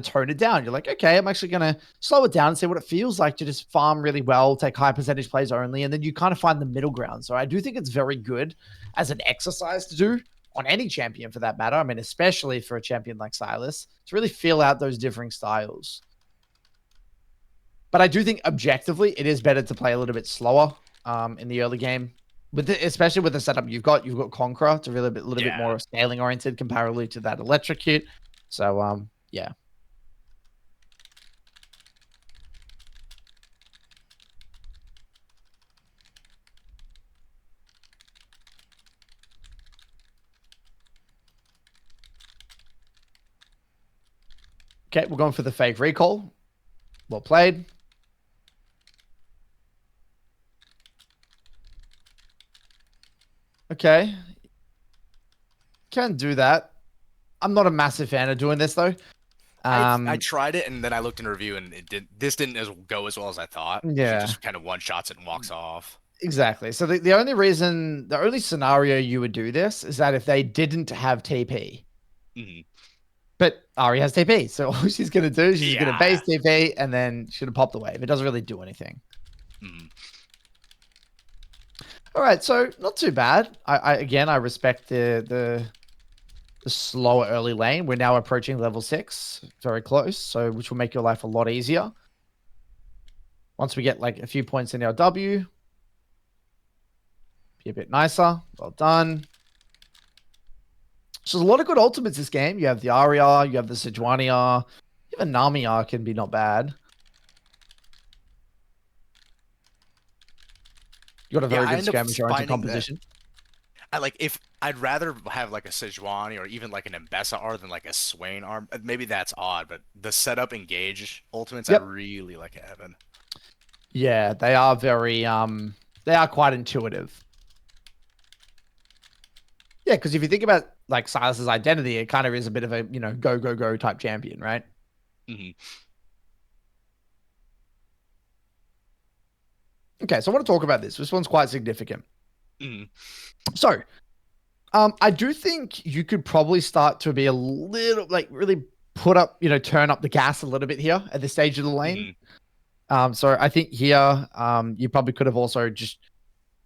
tone it down. You're like, okay, I'm actually going to slow it down and see what it feels like to just farm really well, take high percentage plays only, and then you kind of find the middle ground. So I do think it's very good as an exercise to do on any champion for that matter. I mean, especially for a champion like Silas, to really feel out those differing styles. But I do think objectively, it is better to play a little bit slower in the early game. Especially with the setup you've got Conqueror to really a little bit more scaling oriented comparatively to that Electrocute. So yeah. Okay, we're going for the fake recall. Well played. Okay. Can do that. I'm not a massive fan of doing this though. I tried it and then I looked in review and this didn't go as well as I thought. Yeah. She just kind of one shots it and walks off. Exactly. So the only scenario you would do this is that if they didn't have TP. But Ari has TP, so all she's going to do, she's going to base TP, and then she'll pop the wave. It doesn't really do anything. All right, so not too bad. I respect the slower early lane. We're now approaching level 6, very close, so which will make your life a lot easier. Once we get like a few points in our W, be a bit nicer. Well done. So there's a lot of good ultimates this game. You have the Aria, you have the Sejuani, even Nami can be not bad. You got a very good skirmisher oriented composition. I'd rather have like a Sejuani or even like an Mbessa R than like a Swain R. Maybe that's odd, but the setup engage ultimates I really like having. Yeah, they are very they are quite intuitive. Yeah, because if you think about like Silas's identity, it kind of is a bit of a, go, go, go type champion, right? Okay, so I want to talk about this. This one's quite significant. So, I do think you could probably start to be a little, like, really put up, turn up the gas a little bit here at this stage of the lane. So I think here, you probably could have also just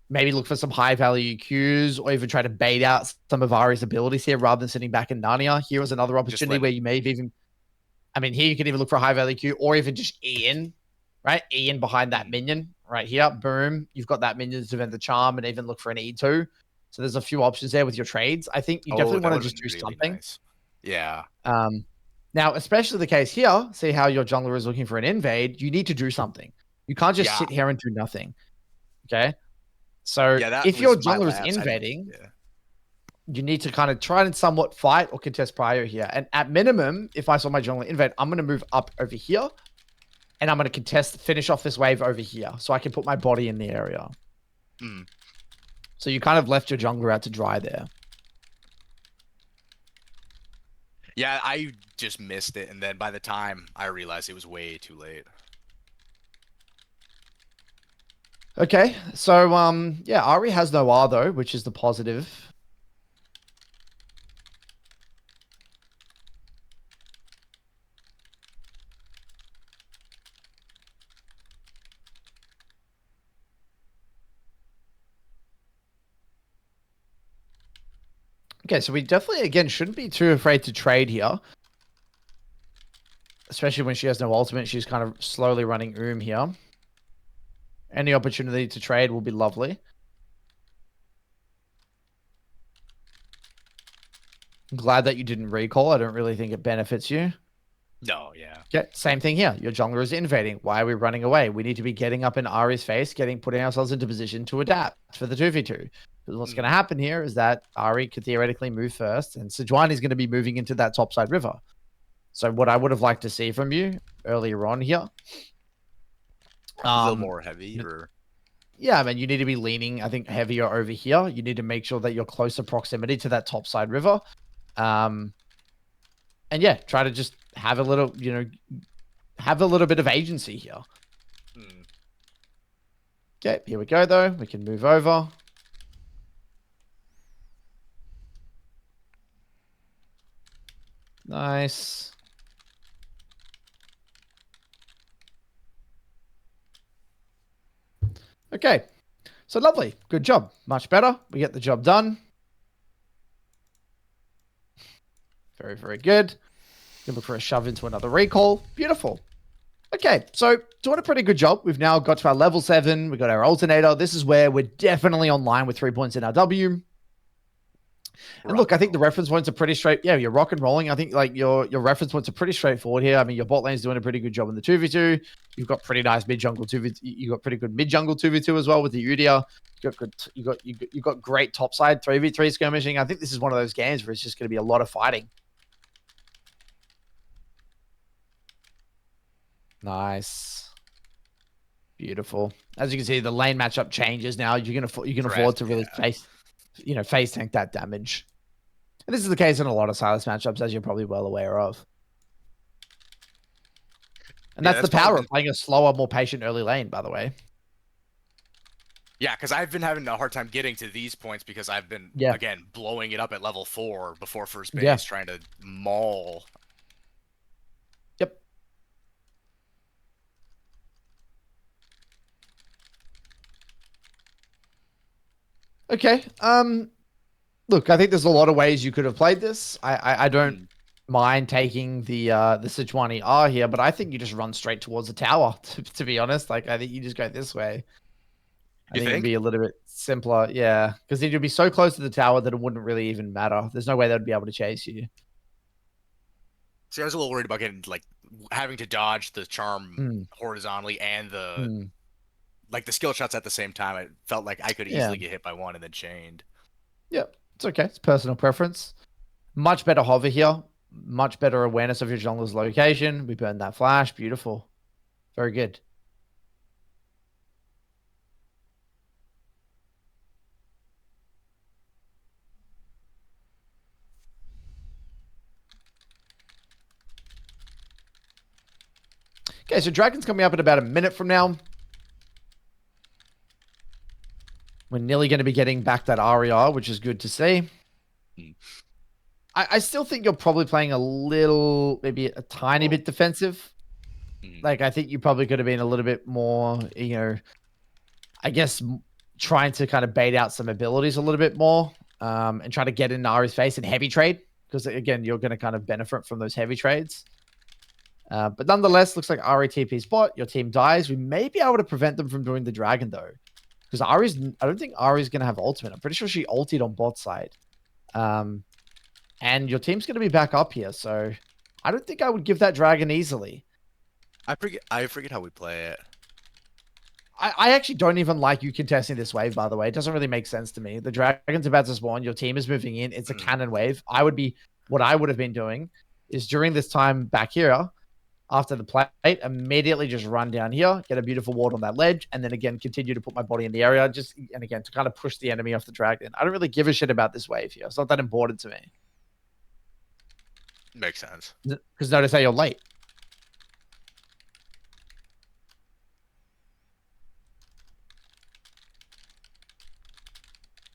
maybe look for some high value Qs or even try to bait out some of Ari's abilities here rather than sitting back in Narnia. Here was another opportunity where you may even, here you could even look for a high value Q or even just Ian, right? Ian behind that minion right here. Boom. You've got that minion to prevent the charm and even look for an E2. So there's a few options there with your trades. I think you definitely want to just do something. Nice. Yeah. Now, especially the case here, see how your jungler is looking for an invade. You need to do something. You can't just sit here and do nothing. Okay. So if your jungler is invading, you need to kind of try and somewhat fight or contest prior here. And at minimum, if I saw my jungler invade, I'm going to move up over here. And I'm going to finish off this wave over here. So I can put my body in the area. So you kind of left your jungler out to dry there. Yeah, I just missed it. And then by the time I realized it was way too late. Okay, so yeah, Ari has no R though, which is the positive. Okay, so we definitely, again, shouldn't be too afraid to trade here. Especially when she has no ultimate. She's kind of slowly running here. Any opportunity to trade will be lovely. I'm glad that you didn't recall. I don't really think it benefits you. No, yeah. Okay, same thing here. Your jungler is invading. Why are we running away? We need to be getting up in Ari's face, putting ourselves into position to adapt for the 2v2. Because what's going to happen here is that Ari could theoretically move first, and Sejuani is going to be moving into that topside river. So what I would have liked to see from you earlier on here, a little more heavy, or yeah, I mean, you need to be leaning, I think, heavier over here. You need to make sure that you're closer proximity to that topside river. And yeah, try to just have a little, have a little bit of agency here. Okay, here we go, though. We can move over. Nice. Okay. So lovely. Good job. Much better. We get the job done. Very, very good. You look for a shove into another recall. Beautiful. Okay, so doing a pretty good job. We've now got to our level 7. We got our alternator. This is where we're definitely online with 3 points in our W. And look, I think the reference points are pretty straight. Yeah, you're rock and rolling. I think like your reference points are pretty straightforward here. I mean, your bot lane's doing a pretty good job in the 2v2. You've got pretty nice mid jungle 2v2. You got pretty good mid jungle 2v2 as well with the Udia. You got great top side 3v3 skirmishing. I think this is one of those games where it's just going to be a lot of fighting. Nice. Beautiful. As you can see, the lane matchup changes now. You can afford to really face tank that damage. And this is the case in a lot of Silas matchups, as you're probably well aware of. And that's the power of playing a slower, more patient early lane, by the way. Yeah, because I've been having a hard time getting to these points because I've been, again, blowing it up at level 4 before first base, trying to maul. Yep. Okay. Look, I think there's a lot of ways you could have played this. I don't mind taking the Sejuani R here, but I think you just run straight towards the tower, to be honest. Like, I think you just go this way. I think it'd be a little bit simpler, yeah. Because then you'd be so close to the tower that it wouldn't really even matter. There's no way they'd be able to chase you. See, I was a little worried about getting, like, having to dodge the charm horizontally and the like the skill shots at the same time. I felt like I could easily get hit by one and then chained. Yep, it's okay. It's personal preference. Much better hover here. Much better awareness of your jungler's location. We burned that flash. Beautiful. Very good. Okay, so Dragon's coming up in about a minute from now. We're nearly going to be getting back that RER, which is good to see. I still think you're probably playing a little, maybe a tiny bit defensive. Like, I think you probably could have been a little bit more, I guess, trying to kind of bait out some abilities a little bit more and try to get in Ari's face and heavy trade. Because, again, you're going to kind of benefit from those heavy trades. But nonetheless, looks like Ari TP spot. Your team dies. We may be able to prevent them from doing the dragon, though. Because I don't think Ari's going to have ultimate. I'm pretty sure she ulted on bot side. And your team's going to be back up here. So I don't think I would give that dragon easily. I forget how we play it. I actually don't even like you contesting this wave, by the way. It doesn't really make sense to me. The dragon's about to spawn. Your team is moving in. It's a cannon wave. What I would have been doing is during this time back here, after the plate, immediately just run down here, get a beautiful ward on that ledge, and then again, continue to put my body in the area, and again, to kind of push the enemy off the dragon. I don't really give a shit about this wave here. It's not that important to me. Makes sense. Because notice how you're late.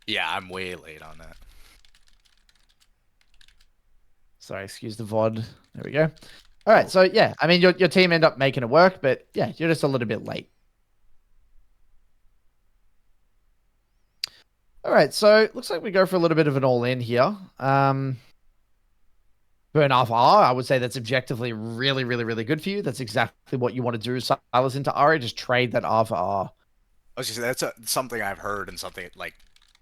Yeah, I'm way late on that. Sorry, excuse the VOD. There we go. All right, so yeah, I mean, your team end up making it work, but yeah, you're just a little bit late. All right, so looks like we go for a little bit of an all-in here. Burn off R, I would say that's objectively really, really, really good for you. That's exactly what you want to do. Silas into Ari, just trade that R for R. I was just saying, that's something I've heard and something like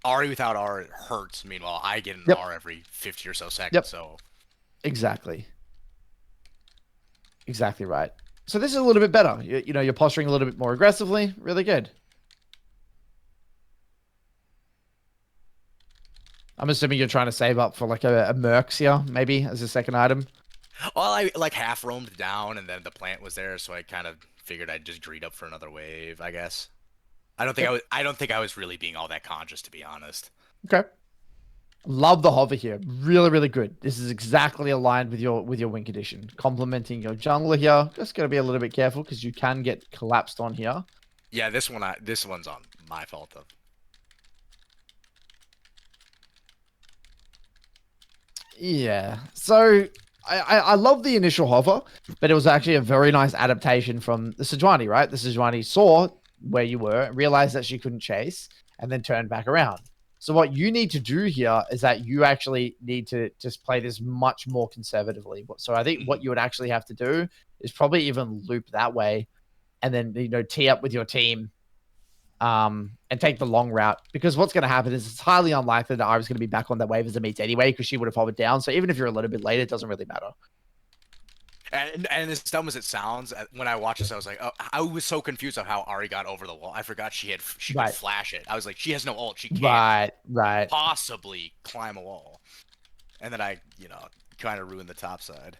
Ari without R hurts. Meanwhile, I get an R every 50 or so seconds. So exactly. Exactly right. So this is a little bit better. You're posturing a little bit more aggressively. Really good. I'm assuming you're trying to save up for like a Mercs here, maybe as a second item. Well, I like half roamed down and then the plant was there, so I kind of figured I'd just greed up for another wave, I guess. I don't think I was really being all that conscious, to be honest. Okay. Love the hover here. Really, really good. This is exactly aligned with your win condition. Complementing your jungler here. Just gotta be a little bit careful because you can get collapsed on here. Yeah, this one's on my fault though. Yeah. So I love the initial hover, but it was actually a very nice adaptation from the Sejuani, right? The Sejuani saw where you were, realized that she couldn't chase, and then turned back around. So what you need to do here is that you actually need to just play this much more conservatively. So I think what you would actually have to do is probably even loop that way, and then tee up with your team, and take the long route. Because what's going to happen is it's highly unlikely that I was going to be back on that wave as a meet anyway, because she would have hovered down. So even if you're a little bit late, it doesn't really matter. And as dumb as it sounds, when I watched this, I was like, oh, I was so confused of how Ari got over the wall. I forgot she could flash it. I was like, she has no ult. She can't possibly climb a wall. And then I, kind of ruined the top side.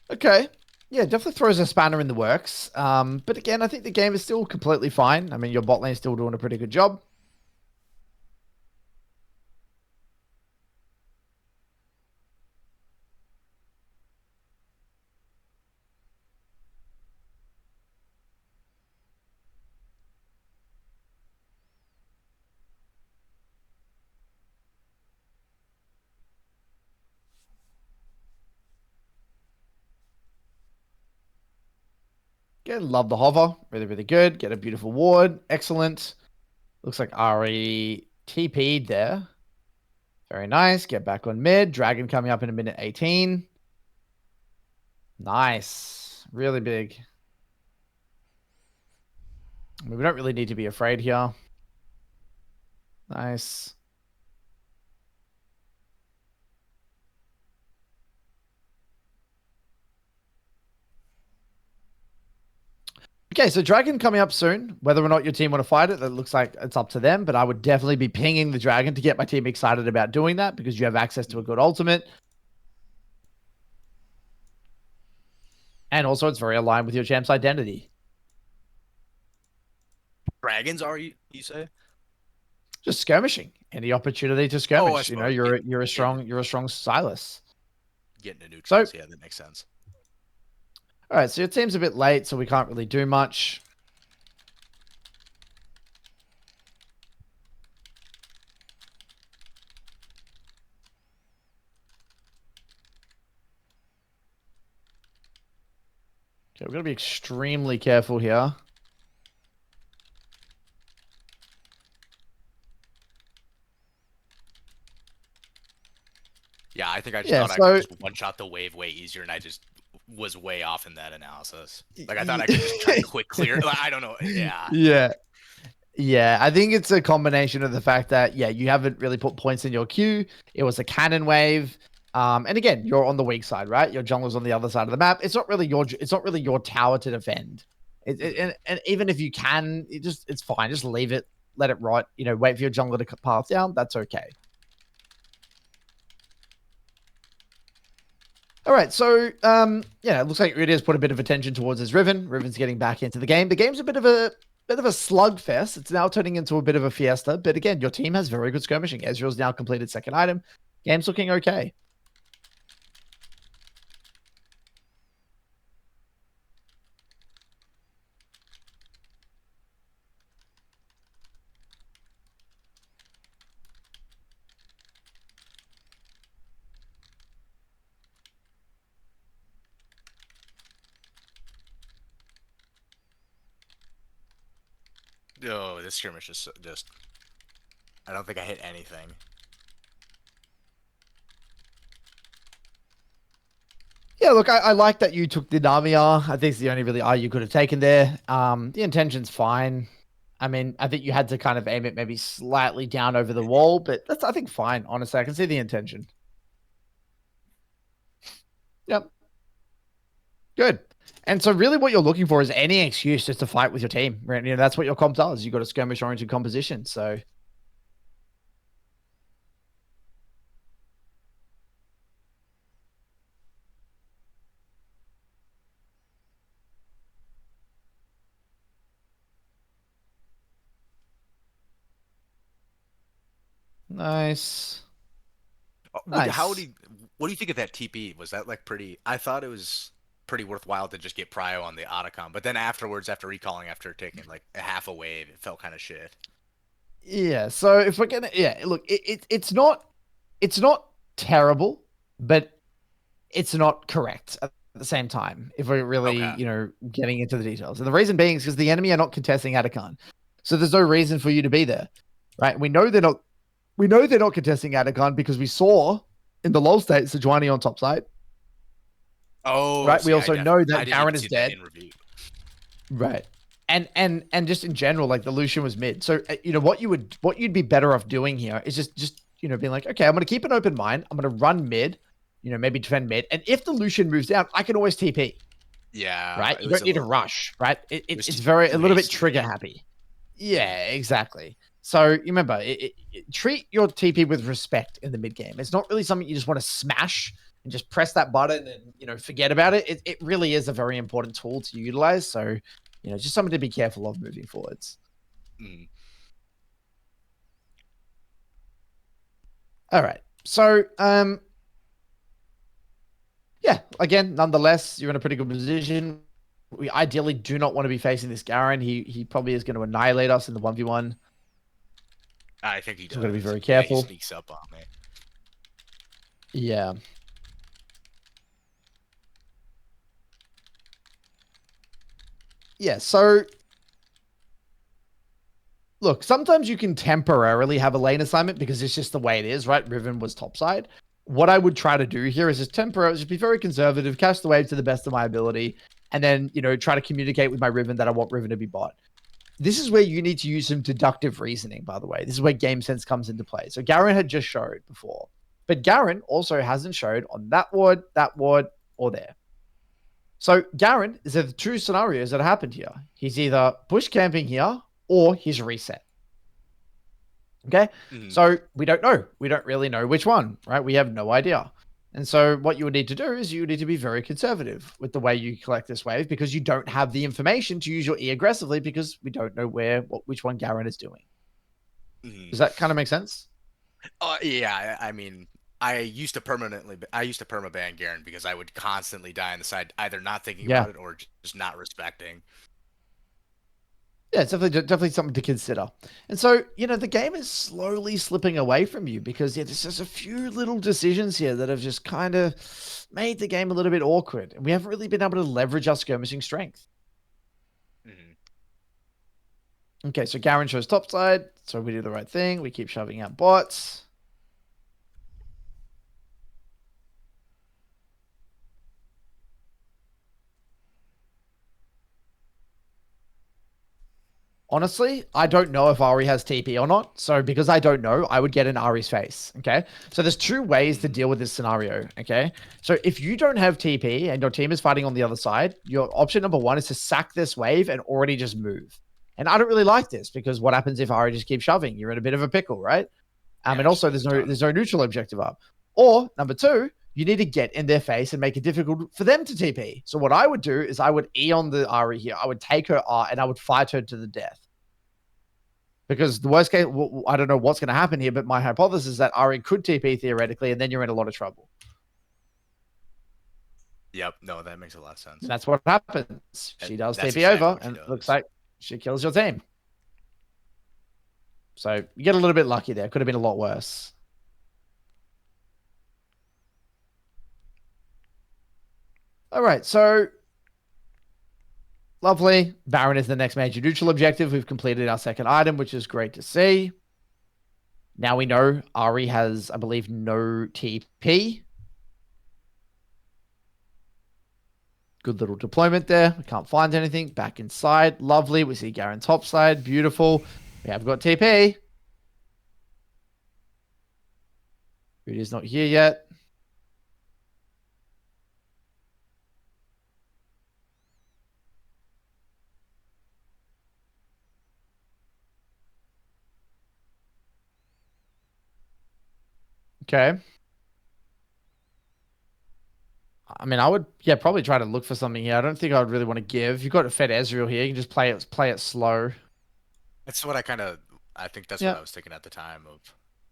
Okay. Yeah, definitely throws a spanner in the works. But again, I think the game is still completely fine. I mean, your bot lane is still doing a pretty good job. Again, love the hover. Really, really good. Get a beautiful ward. Excellent. Looks like Ari TP'd there. Very nice. Get back on mid. Dragon coming up in a minute 18. Nice. Really big. I mean, we don't really need to be afraid here. Nice. Okay, so Dragon coming up soon. Whether or not your team want to fight it, that looks like it's up to them. But I would definitely be pinging the Dragon to get my team excited about doing that, because you have access to a good ultimate. And also, it's very aligned with your champ's identity. Dragons are you say? Just skirmishing. Any opportunity to skirmish. You're a strong Silas. Getting a neutral, yeah, that makes sense. All right, so your team's a bit late, so we can't really do much. Okay, we're going to be extremely careful here. Yeah, I think I just thought I could just one-shot the wave way easier, and I just was way off in that analysis. Like, I thought I could just try to quick clear. Like, I don't know. Yeah. Yeah, I think it's a combination of the fact that, you haven't really put points in your queue. It was a cannon wave. And again, you're on the weak side, right? Your jungler's on the other side of the map. It's not really your tower to defend. And even if you can, it's fine. Just leave it, let it rot. Wait for your jungler to path down. That's okay. All right, so it looks like Udyr has put a bit of attention towards his Riven. Riven's getting back into the game. The game's a bit of a slugfest. It's now turning into a bit of a fiesta. But again, your team has very good skirmishing. Ezreal's now completed second item. Game's looking okay. Oh, this skirmish is just... I don't think I hit anything. Yeah, look, I like that you took the Nami R. I think it's the only really R you could have taken there. The intention's fine. I mean, I think you had to kind of aim it maybe slightly down over the wall, but that's, I think, fine. Honestly, I can see the intention. Yep. Good. And so really what you're looking for is any excuse just to fight with your team. That's what your comp does. You've got a skirmish-oriented composition, so... Nice. Nice. What do you think of that TP? Was that like pretty... I thought it was pretty worthwhile to just get Prio on the Otacon, but then afterwards, after recalling, after taking like a half a wave, it felt kind of shit. Yeah, so if we're gonna... Yeah, look, it's not terrible, but it's not correct at the same time, if we're really, Okay. you know, getting into the details. And the reason being is because the enemy are not contesting Atacon. So there's no reason for you to be there. Right? We know they're not contesting Atacon because we saw in the lull state Sejuani on top side. Oh, Right? We see, also know I that didn't Garen even is see that dead. in review. Right. And just in general, like the Lucian was mid. So you know what you'd be better off doing here is just you know being like, okay, I'm gonna keep an open mind. I'm gonna run mid, you know, maybe defend mid. And if the Lucian moves down, I can always TP. Yeah, Right? it You was don't a need to little. rush, right? It was It's too, very a too little bit hasty. trigger happy. Yeah, exactly. So you remember, treat your TP with respect in the mid game. It's not really something you just want to smash and just press that button and you know forget about it. It really is a very important tool to utilize. So you know, just something to be careful of moving forwards. Mm. All right. So yeah, again, nonetheless, you're in a pretty good position. We ideally do not want to be facing this Garen. He probably is going to annihilate us in the 1v1. I think he So we're going to be does. very Yeah, he careful. sneaks up on me. Yeah. Yeah, so look, sometimes you can temporarily have a lane assignment because it's just the way it is, right? Riven was topside. What I would try to do here is just be very conservative, cast the wave to the best of my ability, and then, you know, try to communicate with my Riven that I want Riven to be bot. This is where you need to use some deductive reasoning, by the way. This is where game sense comes into play. So Garen had just showed before, but Garen also hasn't showed on that ward, or there. So Garen is the two scenarios that happened here. He's either bush camping here or he's reset. Okay. Mm. So we don't know. We don't really know which one, right? We have no idea. And so what you would need to do is you need to be very conservative with the way you collect this wave because you don't have the information to use your E aggressively because we don't know which one Garen is doing. Mm. Does that kind of make sense? Yeah, I mean, I used to permaban Garen because I would constantly die on the side, either not thinking Yeah. about it or just not respecting. Yeah, it's definitely something to consider. And so, you know, the game is slowly slipping away from you because yeah, there's just a few little decisions here that have just kind of made the game a little bit awkward. And we haven't really been able to leverage our skirmishing strength. Mm. Okay, so Garen shows topside, so we do the right thing. We keep shoving out bots. Honestly, I don't know if Ari has TP or not. So because I don't know, I would get in Ari's face. Okay. So there's two ways to deal with this scenario. Okay. So if you don't have TP and your team is fighting on the other side, your option number one is to sack this wave and already just move. And I don't really like this because what happens if Ari just keeps shoving? You're in a bit of a pickle, right? Yeah, And just also move a ton. there's no neutral objective up. Or number two, you need to get in their face and make it difficult for them to TP. So what I would do is I would E on the Ari here. I would take her R and I would fight her to the death. Because the worst case, I don't know what's going to happen here, but my hypothesis is that Ari could TP theoretically, and then you're in a lot of trouble. Yep, no, that makes a lot of sense. And that's what happens. She does That's TP exactly over, what she and does. looks like she kills your team. So you get a little bit lucky there. Could have been a lot worse. All right, so lovely. Baron is the next major neutral objective. We've completed our second item, which is great to see. Now we know Ari has, I believe, no TP. Good little deployment there. We can't find anything. Back inside. Lovely. We see Garen topside. Beautiful. We have got TP. Rudy's not here yet. Okay. I mean, I would, yeah, probably try to look for something here. I don't think I would really want to give. You've got a Fed Ezreal here. You can just play it slow. That's what I think that's what Yeah. I was thinking at the time of.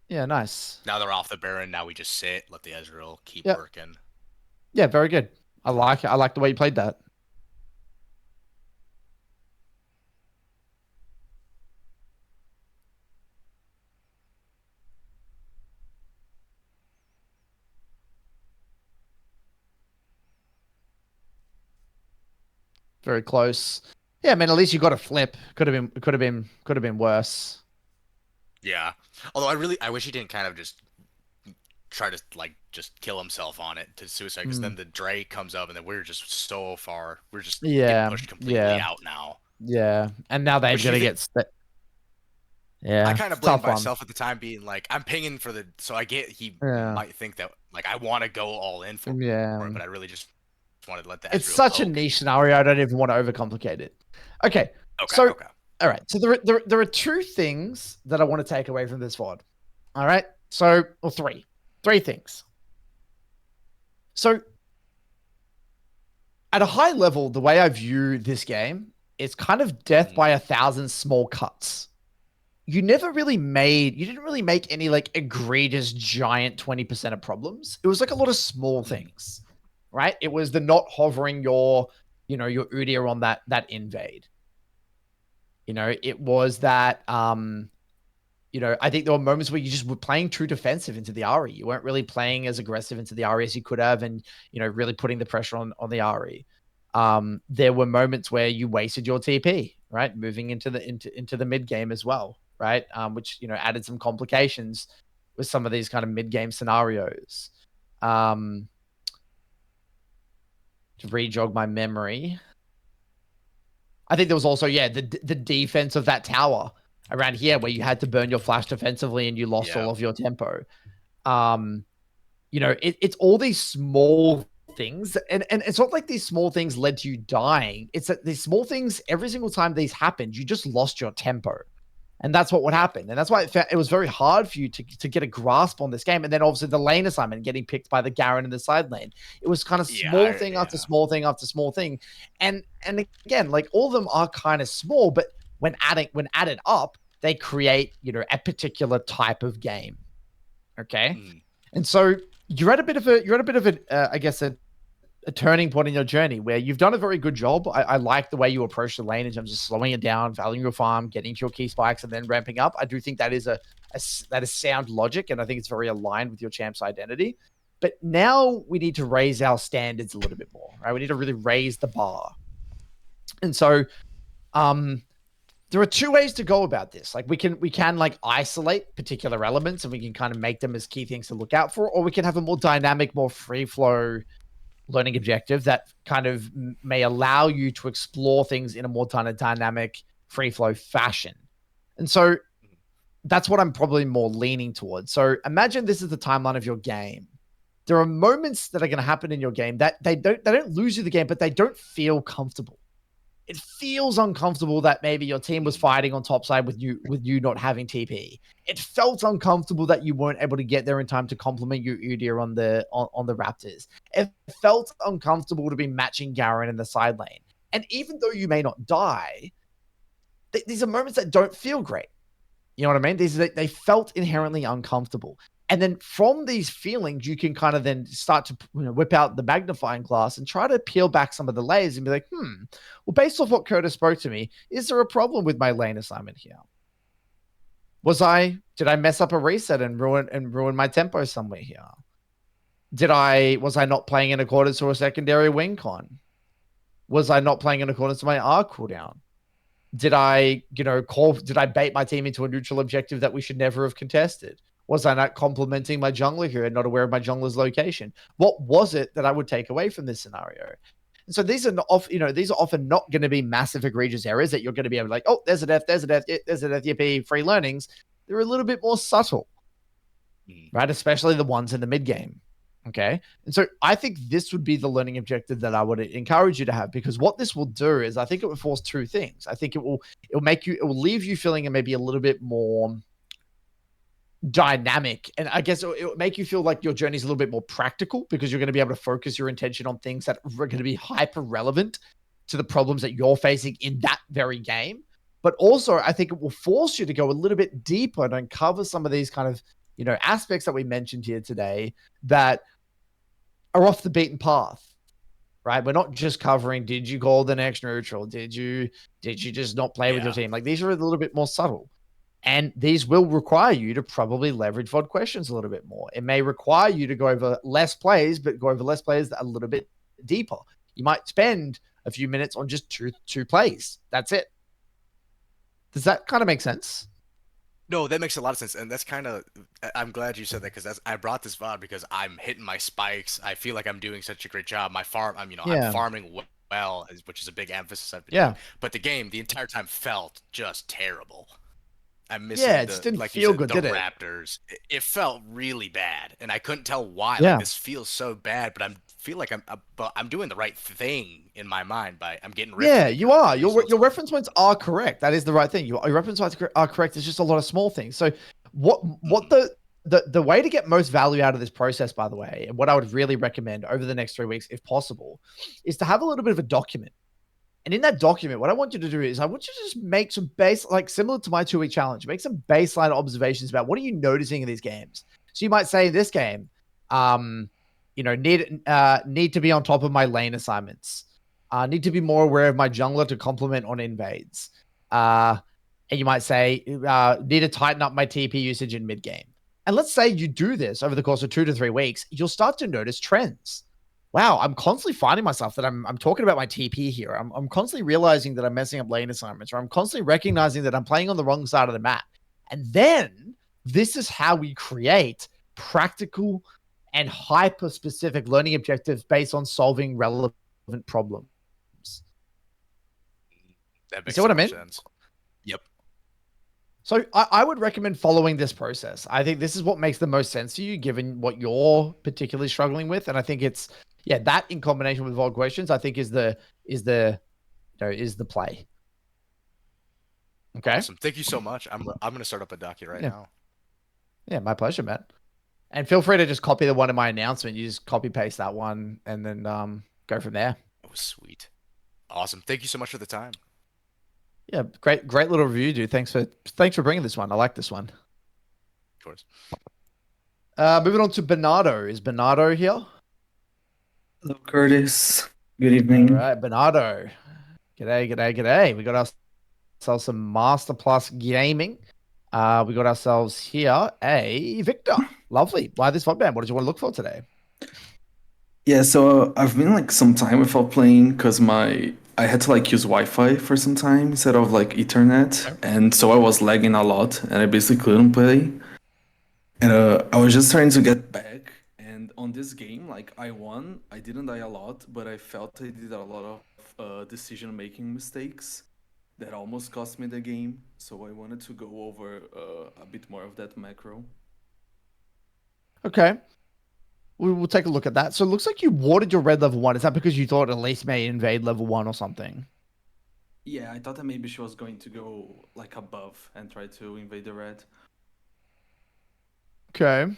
Yeah, nice. Now they're off the Baron. Now we just sit, let the Ezreal keep Yeah. working. Yeah, very good. I like it. I like the way you played that. very close. Yeah, I mean, at least you got a flip. Could have been worse. Yeah. Although I wish he didn't kind of just try to like just kill himself on it to suicide, because Mm. then the Dre comes up and then we're just so far. We're just getting Yeah, pushed completely yeah, out now. yeah. And now they've Which got do you to think? get. I Yeah, kind it's of a blamed tough one. myself at the time, being like, I'm pinging for the, so I get he Yeah, might think that like I want to go all in for yeah. it, but I really just wanted to let the It's Ezreal such a poke. niche scenario. I don't even want to overcomplicate it. Okay, Okay, so okay. all right. So there are two things that I want to take away from this VOD. All right. So, or three things. So, at a high level, the way I view this game is kind of death by 1,000 small cuts. You didn't really make any like egregious giant 20% of problems. It was like a lot of small things, right? It was the not hovering your Udyr on that invade. It was that I think there were moments where you just were playing too defensive into the Ari. You weren't really playing as aggressive into the Ari as you could have, and really putting the pressure on the Ari. There were moments where you wasted your TP, right? Moving into the mid game as well, right? Which added some complications with some of these kind of mid game scenarios. To re-jog my memory, I think there was also the defense of that tower around here where you had to burn your flash defensively and you lost Yeah. all of your tempo. It's all these small things, and it's not like these small things led to you dying. It's that these small things, every single time these happened, you just lost your tempo. And that's what would happen. And that's why it was very hard for you to get a grasp on this game. And then obviously the lane assignment getting picked by the Garen in the side lane. It was kind of small thing after small thing after small thing. And again, like all of them are kind of small, but when added up, they create, a particular type of game. Okay. And so you're at a bit of I guess a turning point in your journey where you've done a very good job. I like the way you approach the lane in terms of slowing it down, valuing your farm, getting to your key spikes, and then ramping up. I do think that is that is sound logic, and I think it's very aligned with your champ's identity. But now we need to raise our standards a little bit more, right? We need to really raise the bar. And so, there are two ways to go about this. Like we can like isolate particular elements and we can kind of make them as key things to look out for, or we can have a more dynamic, more free flow learning objective that kind of may allow you to explore things in a more kind of dynamic, free flow fashion. And so that's what I'm probably more leaning towards. So imagine this is the timeline of your game. There are moments that are going to happen in your game that they don't lose you the game, but they don't feel comfortable. It feels uncomfortable that maybe your team was fighting on top side with you not having TP. It felt uncomfortable that you weren't able to get there in time to compliment your Udyr on the Raptors. It felt uncomfortable to be matching Garen in the side lane. And even though you may not die, these are moments that don't feel great. You know what I mean? They felt inherently uncomfortable. And then from these feelings, you can kind of then start to whip out the magnifying glass and try to peel back some of the layers and be like, well, based off what Curtis spoke to me, is there a problem with my lane assignment here? Did I mess up a reset and ruin my tempo somewhere here? Was I not playing in accordance to a secondary win con? Was I not playing in accordance to my R cooldown? Did I bait my team into a neutral objective that we should never have contested? Was I not complimenting my jungler here and not aware of my jungler's location? What was it that I would take away from this scenario? And so these are often not going to be massive egregious errors that you're going to be able to like, oh, there's a death, yippee, free learnings. They're a little bit more subtle, right? Especially the ones in the mid game. Okay. And so I think this would be the learning objective that I would encourage you to have, because what this will do is I think it will force two things. I think it will leave you feeling maybe a little bit more dynamic, and I guess it will make you feel like your journey is a little bit more practical, because you're going to be able to focus your intention on things that are going to be hyper relevant to the problems that you're facing in that very game. But also I think it will force you to go a little bit deeper and uncover some of these kind of aspects that we mentioned here today that are off the beaten path, right? We're not just covering, did you call the next neutral, did you just not play with your team? Like, these are a little bit more subtle. And these will require you to probably leverage VOD questions a little bit more. It may require you to go over less plays, but go over less plays that are a little bit deeper. You might spend a few minutes on just two plays. That's it. Does that kind of make sense? No, that makes a lot of sense, and that's kind of. I'm glad you said that because I brought this VOD because I'm hitting my spikes. I feel like I'm doing such a great job. My farm, I'm Yeah. farming well, which is a big emphasis I've been doing. Yeah. But the game, the entire time, felt just terrible. I'm Yeah. missing It just didn't like you feel said, good, the did it? Raptors. It felt really bad, and I couldn't tell why. Like Yeah. this feels so bad, but feel like but I'm doing the right thing in my mind by I'm getting ripped Yeah, from you are. at least Your some. reference points are correct. That is the right thing. Your reference points are correct. It's just a lot of small things. So what the way to get most value out of this process, by the way, and what I would really recommend over the next 3 weeks, if possible, is to have a little bit of a document. And in that document, what I want you to do is I want you to just make some like similar to my 2 week challenge, make some baseline observations about what are you noticing in these games. So you might say in this game, need to be on top of my lane assignments. Need to be more aware of my jungler to complement on invades. And you might say, need to tighten up my TP usage in mid game. And let's say you do this over the course of 2 to 3 weeks, you'll start to notice trends. Wow, I'm constantly finding myself that I'm talking about my TP here. I'm constantly realizing that I'm messing up lane assignments, or I'm constantly recognizing that I'm playing on the wrong side of the map. And then this is how we create practical and hyper specific learning objectives based on solving relevant problems. That You makes see what so I much mean? sense. Yep. So I would recommend following this process. I think this is what makes the most sense to you, given what you're particularly struggling with. And I think it's that in combination with VOD questions, I think is the play. Okay. Awesome. Thank you so much. I'm gonna start up a docu right Yeah. now. Yeah, my pleasure, Matt. And feel free to just copy the one in my announcement. You just copy paste that one and then go from there. That was sweet. Awesome. Thank you so much for the time. Yeah, great little review, dude. Thanks for bringing this one. I like this one. Of course. Moving on to Bernardo. Is Bernardo here? Hello, Curtis. Good evening. All right, Bernardo. G'day. We got ourselves some Master Plus Gaming. We got ourselves here a Victor. Lovely. Why this band? What did you want to look for today? Yeah, so I've been like some time without playing because I had to like use Wi-Fi for some time instead of like Ethernet, Okay. and so I was lagging a lot, and I basically couldn't play. And I was just trying to get back, and on this game, like I won. I didn't die a lot, but I felt I did a lot of decision-making mistakes that almost cost me the game. So I wanted to go over a bit more of that macro. Okay. We'll take a look at that. So it looks like you watered your red level 1. Is that because you thought Elise may invade level 1 or something? Yeah, I thought that maybe she was going to go like above and try to invade the red. Okay.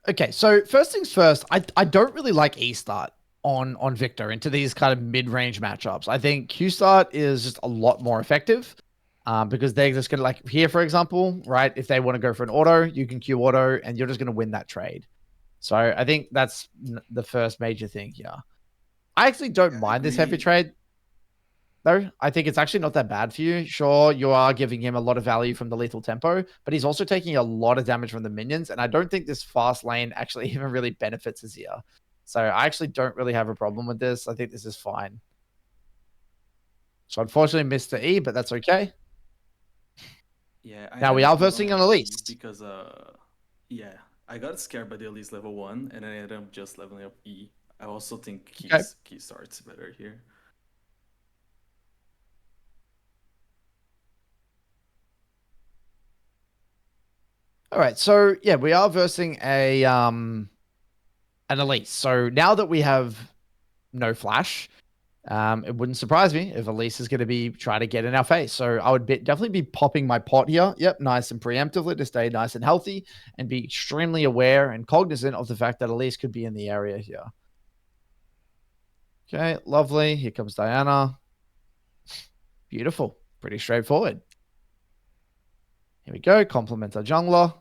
Okay, so first things first, I don't really like E start on Victor into these kind of mid-range matchups. I think Q start is just a lot more effective. Because they're just gonna, like here, for example, right? If they want to go for an auto, you can Q auto, and you're just gonna win that trade. So I think that's the first major thing here. I actually don't mind this heavy trade, though. I think it's actually not that bad for you. Sure, you are giving him a lot of value from the lethal tempo, but he's also taking a lot of damage from the minions, and I don't think this fast lane actually even really benefits us here. So I actually don't really have a problem with this. I think this is fine. So unfortunately, Mr. E, but that's okay. Yeah, now we are versing an Elise. Because yeah, I got scared by the Elise level 1 and I ended up just leveling up E. I also think key starts better here. All right, so yeah, we are versing an Elise. So now that we have no flash, it wouldn't surprise me if Elise is going to be trying to get in our face. So I would definitely be popping my pot here. Yep, nice and preemptively to stay nice and healthy and be extremely aware and cognizant of the fact that Elise could be in the area here. Okay, lovely. Here comes Diana. Beautiful. Pretty straightforward. Here we go. Complement our jungler.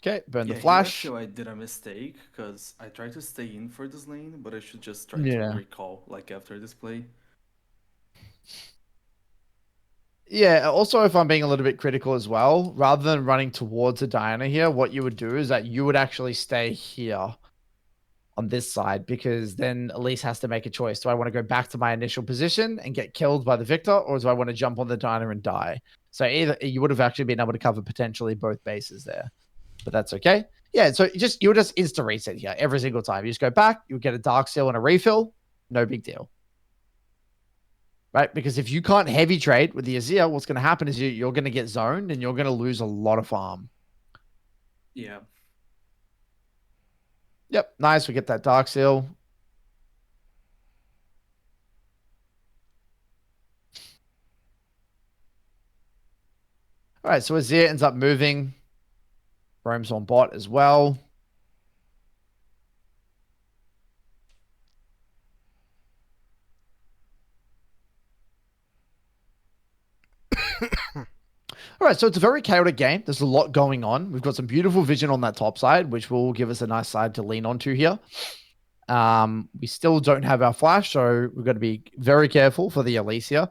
Okay, burn the Yeah, here I flash. feel I did a mistake because I tried to stay in for this lane, but I should just try to Yeah. recall like after this play. Yeah, also if I'm being a little bit critical as well, rather than running towards a Diana here, what you would do is that you would actually stay here on this side, because then Elise has to make a choice. Do I want to go back to my initial position and get killed by the Victor, or do I want to jump on the Diana and die? So either you would have actually been able to cover potentially both bases there, but that's okay. Yeah, so you would just insta reset here every single time. You just go back, you would get a Dark Seal and a refill, no big deal. Right? Because if you can't heavy trade with the Azir, what's going to happen is you're going to get zoned and you're going to lose a lot of farm. Yeah. Yep, nice. We get that Dark Seal. All right, so Azir ends up moving. Roam's on bot as well. All right, so it's a very chaotic game. There's a lot going on. We've got some beautiful vision on that top side, which will give us a nice side to lean onto here. We still don't have our flash, so we've got to be very careful for the Alicia.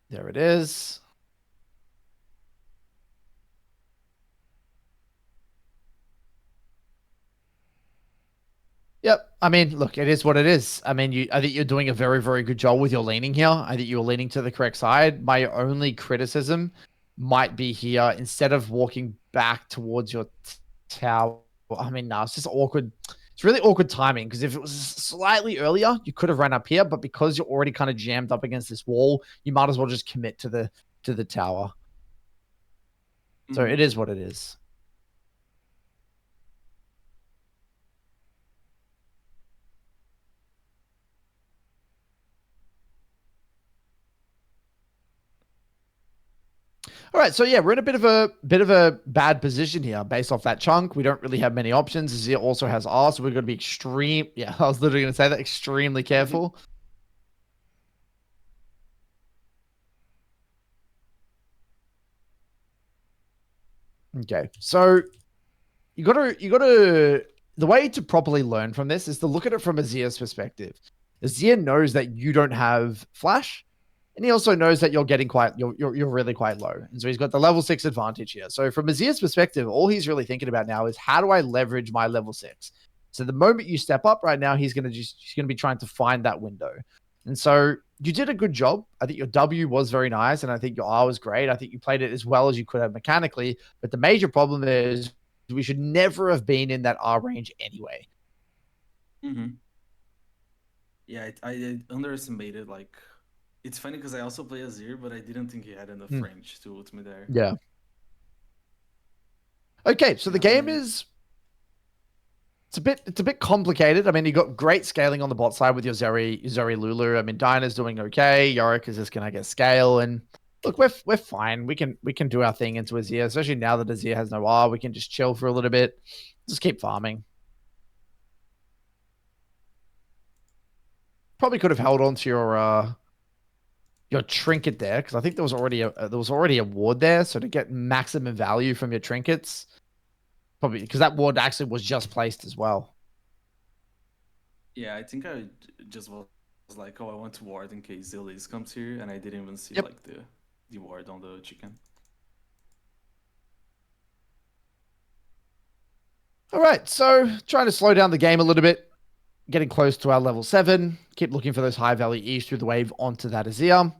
There it is. Yep. I mean, look, it is what it is. I mean, I think you're doing a very, very good job with your leaning here. I think you're leaning to the correct side. My only criticism might be here, instead of walking back towards your tower. I mean, no, it's just awkward. It's really awkward timing, because if it was slightly earlier, you could have run up here, but because you're already kind of jammed up against this wall, you might as well just commit to the tower. So it is what it is. All right, so yeah, we're in a bit of a bad position here based off that chunk. We don't really have many options. Azir also has R, so we're going to be extreme. Yeah, I was literally going to say that. Extremely careful. Okay, so you gotta. The way to properly learn from this is to look at it from Azir's perspective. Azir knows that you don't have flash, and he also knows that you're getting you're really quite low. And so he's got the level 6 advantage here. So from Azir's perspective, all he's really thinking about now is, how do I leverage my level 6? So the moment you step up right now, he's gonna be trying to find that window. And so you did a good job. I think your W was very nice, and I think your R was great. I think you played it as well as you could have mechanically. But the major problem is we should never have been in that R range anyway. Yeah, I underestimated, like, it's funny because I also play Azir, but I didn't think he had enough range to ult me there. Yeah. Okay, so the game is it's a bit complicated. I mean, you got great scaling on the bot side with your Zeri Lulu. I mean, Diana's doing okay. Yorick is just gonna get scale, and look, we're fine. We can do our thing into Azir, especially now that Azir has no R. We can just chill for a little bit, just keep farming. Probably could have held on to your trinket there, because I think there was already a ward there. So to get maximum value from your trinkets, probably because that ward actually was just placed as well. Yeah, I think I just was like, oh, I want to ward in case Elise comes here, and I didn't even see like the ward on the chicken. All right, so trying to slow down the game a little bit, getting close to our level 7. Keep looking for those high value E's through the wave onto that Azir.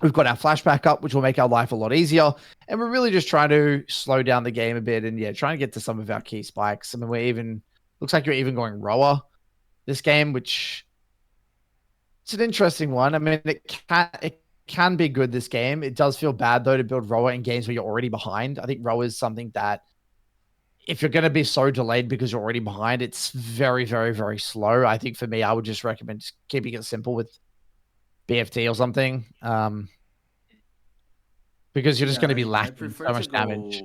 We've got our flashback up, which will make our life a lot easier. And we're really just trying to slow down the game a bit and, yeah, trying to get to some of our key spikes. I mean, looks like you're even going rower this game, which it's an interesting one. I mean, it can be good this game. It does feel bad, though, to build rower in games where you're already behind. I think rower is something that, if you're going to be so delayed because you're already behind, it's very, very, very slow. I think for me, I would just recommend just keeping it simple with BFT or something, because you're just going to be lacking so much damage.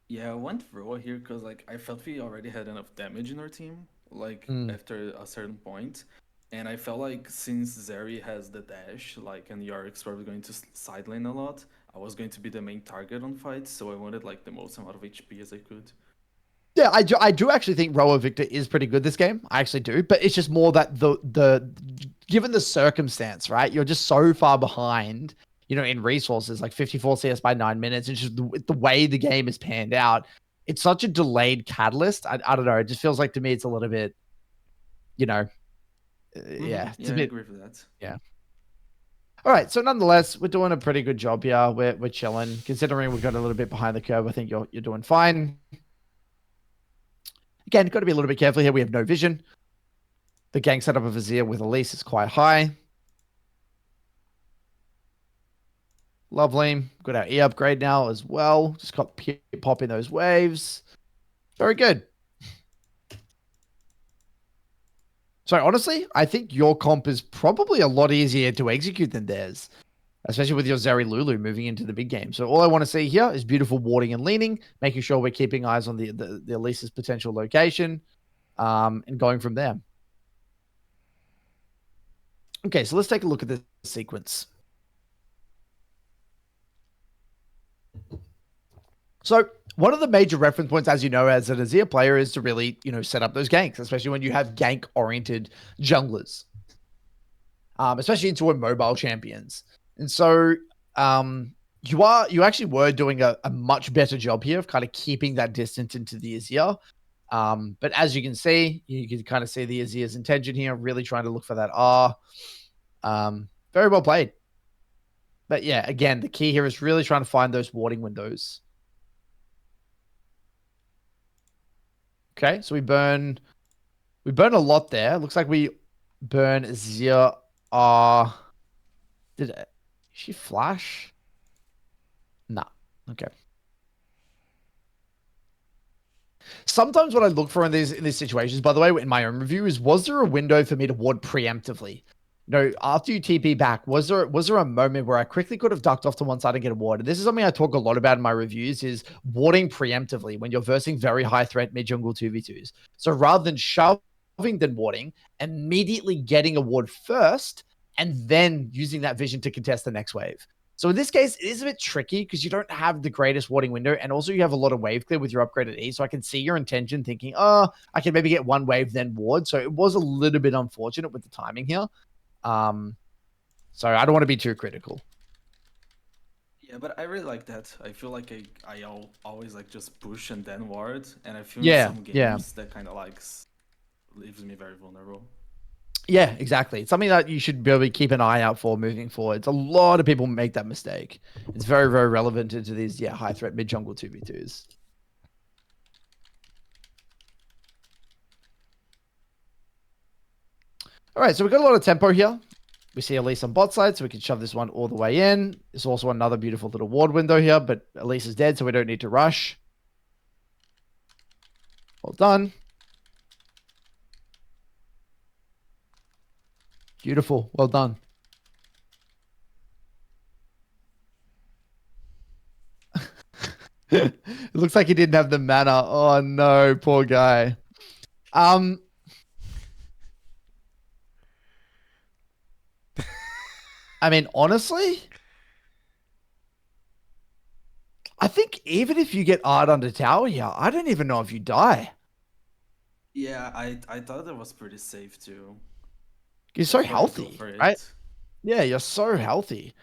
Yeah, I went roll here because like I felt we already had enough damage in our team, like after a certain point, And I felt like since Zeri has the dash, like, and Yorick's probably going to side lane a lot, I was going to be the main target on fights, so I wanted like the most amount of HP as I could. Yeah, I do actually think Roa Victor is pretty good this game. I actually do, but it's just more that the given the circumstance, right? You're just so far behind, in resources, like 54 CS by 9 minutes, and just the way the game is panned out. It's such a delayed catalyst. I don't know. It just feels like to me it's a little bit, yeah, it's yeah, a I bit, agree with that. yeah. All right, so nonetheless, we're doing a pretty good job here. We're chilling, considering we've got a little bit behind the curve. I think you're doing fine. Again, got to be a little bit careful here. We have no vision. The gang setup of Azir with Elise is quite high. Lovely. Got our E upgrade now as well. Just got pop in those waves. Very good. So honestly, I think your comp is probably a lot easier to execute than theirs, especially with your Zeri Lulu moving into the big game. So all I want to see here is beautiful warding and leaning, making sure we're keeping eyes on the Elise's potential location, and going from there. Okay, so let's take a look at the sequence. So one of the major reference points, as you know, as an Azir player, is to really, set up those ganks, especially when you have gank-oriented junglers, especially into mobile champions. And so you actually were doing a much better job here of kind of keeping that distance into the Azir. But as you can see, you can kind of see the Azir's intention here, really trying to look for that R. Very well played. But yeah, again, the key here is really trying to find those warding windows. Okay, so we burn a lot there. Looks like we burn Azir. Did she flash? Nah. Okay. Sometimes what I look for in these situations, by the way, in my own review, is was there a window for me to ward preemptively? After you TP back, was there a moment where I quickly could have ducked off to one side and get a ward? And this is something I talk a lot about in my reviews, is warding preemptively when you're versing very high threat mid jungle 2v2s. So rather than shoving than warding, immediately getting a ward first and then using that vision to contest the next wave. So in this case, it is a bit tricky because you don't have the greatest warding window, and also you have a lot of wave clear with your upgraded E. So I can see your intention thinking, I can maybe get one wave, then ward. So it was a little bit unfortunate with the timing here. So I don't want to be too critical. Yeah, but I really like that. I feel like I always like just push and then ward, and I feel Yeah, in some games that kind of like leaves me very vulnerable. Yeah, exactly. It's something that you should be able to keep an eye out for moving forward. A lot of people make that mistake. It's very, very relevant into these high threat mid jungle 2v2s. All right, so we've got a lot of tempo here. We see Elise on bot side, so we can shove this one all the way in. There's also another beautiful little ward window here, but Elise is dead, so we don't need to rush. Well done. Beautiful. Well done. It looks like he didn't have the mana. Oh no, poor guy. I mean, honestly, I think even if you get Art under tower here, I don't even know if you die. Yeah, I thought that was pretty safe too. You're so healthy, right? Yeah, you're so healthy.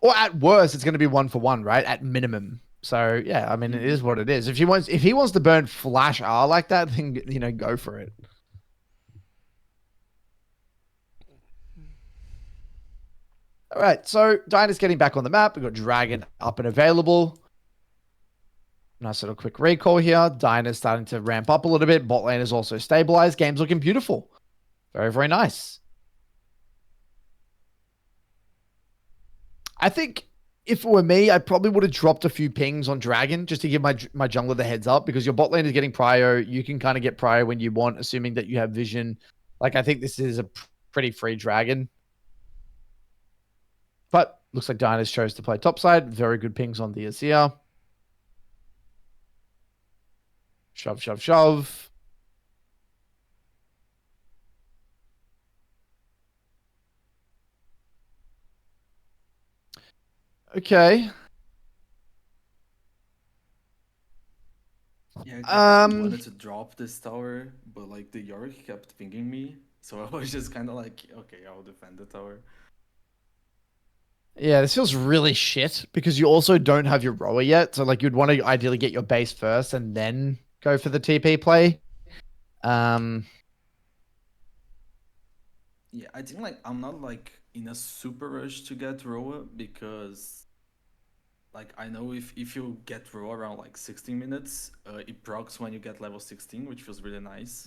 Or at worst, it's going to be 1-for-1, right? At minimum. So yeah, I mean, it is what it is. If he wants to burn flash R like that, then go for it. All right, so Dyna's getting back on the map. We've got Dragon up and available. Nice little quick recall here. Dyna's starting to ramp up a little bit. Bot lane is also stabilized. Game's looking beautiful. Very, very nice. I think if it were me, I probably would have dropped a few pings on Dragon just to give my jungler the heads up, because your bot lane is getting prio. You can kind of get prio when you want, assuming that you have vision. Like, I think this is a pretty free Dragon. But looks like Dynas chose to play topside. Very good pings on the Azir. Shove, shove, shove. Okay. Yeah, I really wanted to drop this tower, but like the Yorick kept pinging me, so I was just kind of like, okay, I'll defend the tower. Yeah, this feels really shit because you also don't have your rower yet. So like you'd want to ideally get your base first and then go for the TP play. Yeah, I think like I'm not like in a super rush to get Roa because like I know if you get Roa around like 16 minutes, it procs when you get level 16, which feels really nice.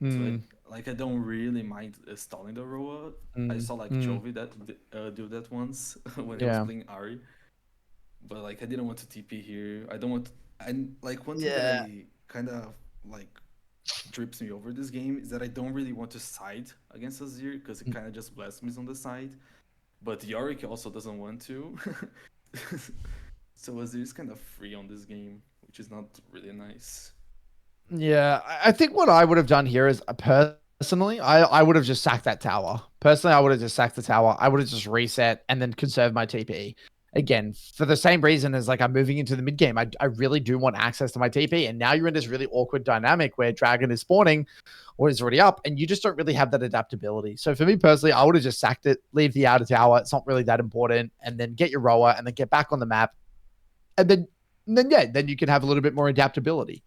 So like I don't really mind stalling the Roa. I saw like Chovy that do that once when he was playing Ari, but like I didn't want to TP here. I don't want. And like one thing that I kind of like trips me over this game is that I don't really want to side against Azir because it kind of just blasphemies on the side. But Yorick also doesn't want to. So Azir is kind of free on this game, which is not really nice. Yeah, I think what I would have done here is personally, I would have just sacked that tower. Personally, I would have just sacked the tower. I would have just reset and then conserved my TP. Again, for the same reason as like I'm moving into the mid game, I really do want access to my TP. And now you're in this really awkward dynamic where Dragon is spawning or is already up, and you just don't really have that adaptability. So for me personally, I would have just sacked it, leave the outer tower. It's not really that important, and then get your rower and then get back on the map. And then you can have a little bit more adaptability.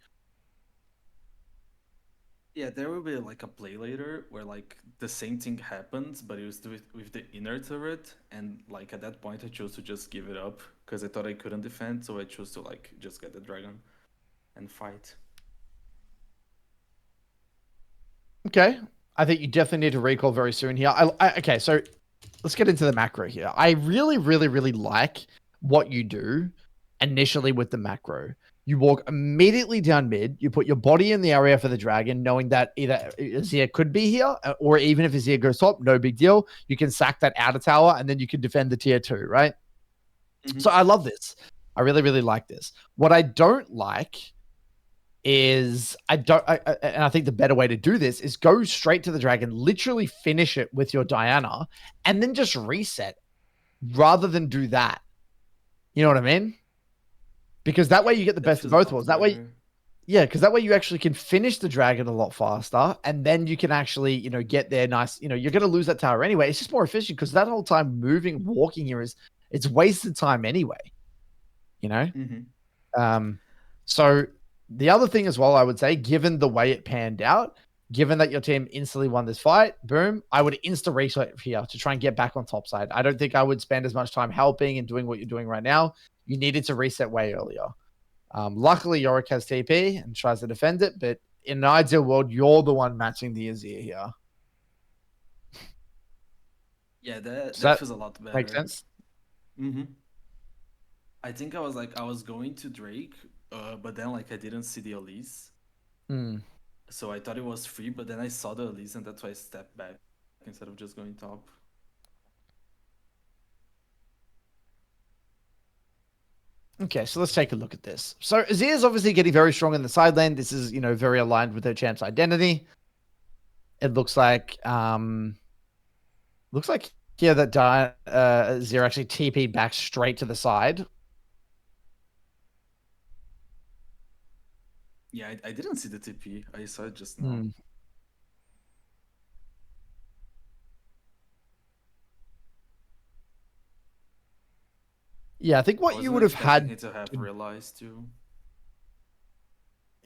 Yeah, there will be like a play later where like the same thing happens, but it was with the inner turret, and like at that point I chose to just give it up because I thought I couldn't defend, so I chose to like just get the dragon and fight. Okay, I think you definitely need to recall very soon here. Okay, so let's get into the macro here. I really, really, really like what you do initially with the macro. You walk immediately down mid. You put your body in the area for the dragon, knowing that either Azir could be here, or even if Azir goes top, no big deal. You can sack that outer tower, and then you can defend the tier 2, right? So I love this. I really, really like this. What I don't like is and I think the better way to do this is go straight to the dragon, literally finish it with your Diana, and then just reset rather than do that. You know what I mean? Because that way you get the best of both worlds. That way, yeah, because that way you actually can finish the dragon a lot faster, and then you can actually, get there nice. You're going to lose that tower anyway. It's just more efficient because that whole time walking here it's wasted time anyway. So the other thing as well, I would say, given the way it panned out, given that your team instantly won this fight, boom, I would insta reset here to try and get back on top side. I don't think I would spend as much time helping and doing what you're doing right now. You needed to reset way earlier. Luckily, Yorick has TP and tries to defend it, but in an ideal world, you're the one matching the Azir here. Yeah, that feels a lot better. Make sense? I think I was going to Drake, but then like I didn't see the Elise. So I thought it was free, but then I saw the Elise, and that's why I stepped back instead of just going top. Okay, so let's take a look at this. So Azir is obviously getting very strong in the side lane. This is, very aligned with her champ's identity. It looks like here that Azir actually TP'd back straight to the side. Yeah, I didn't see the TP. I saw it just now. Yeah, I think what you would have had to have realized too.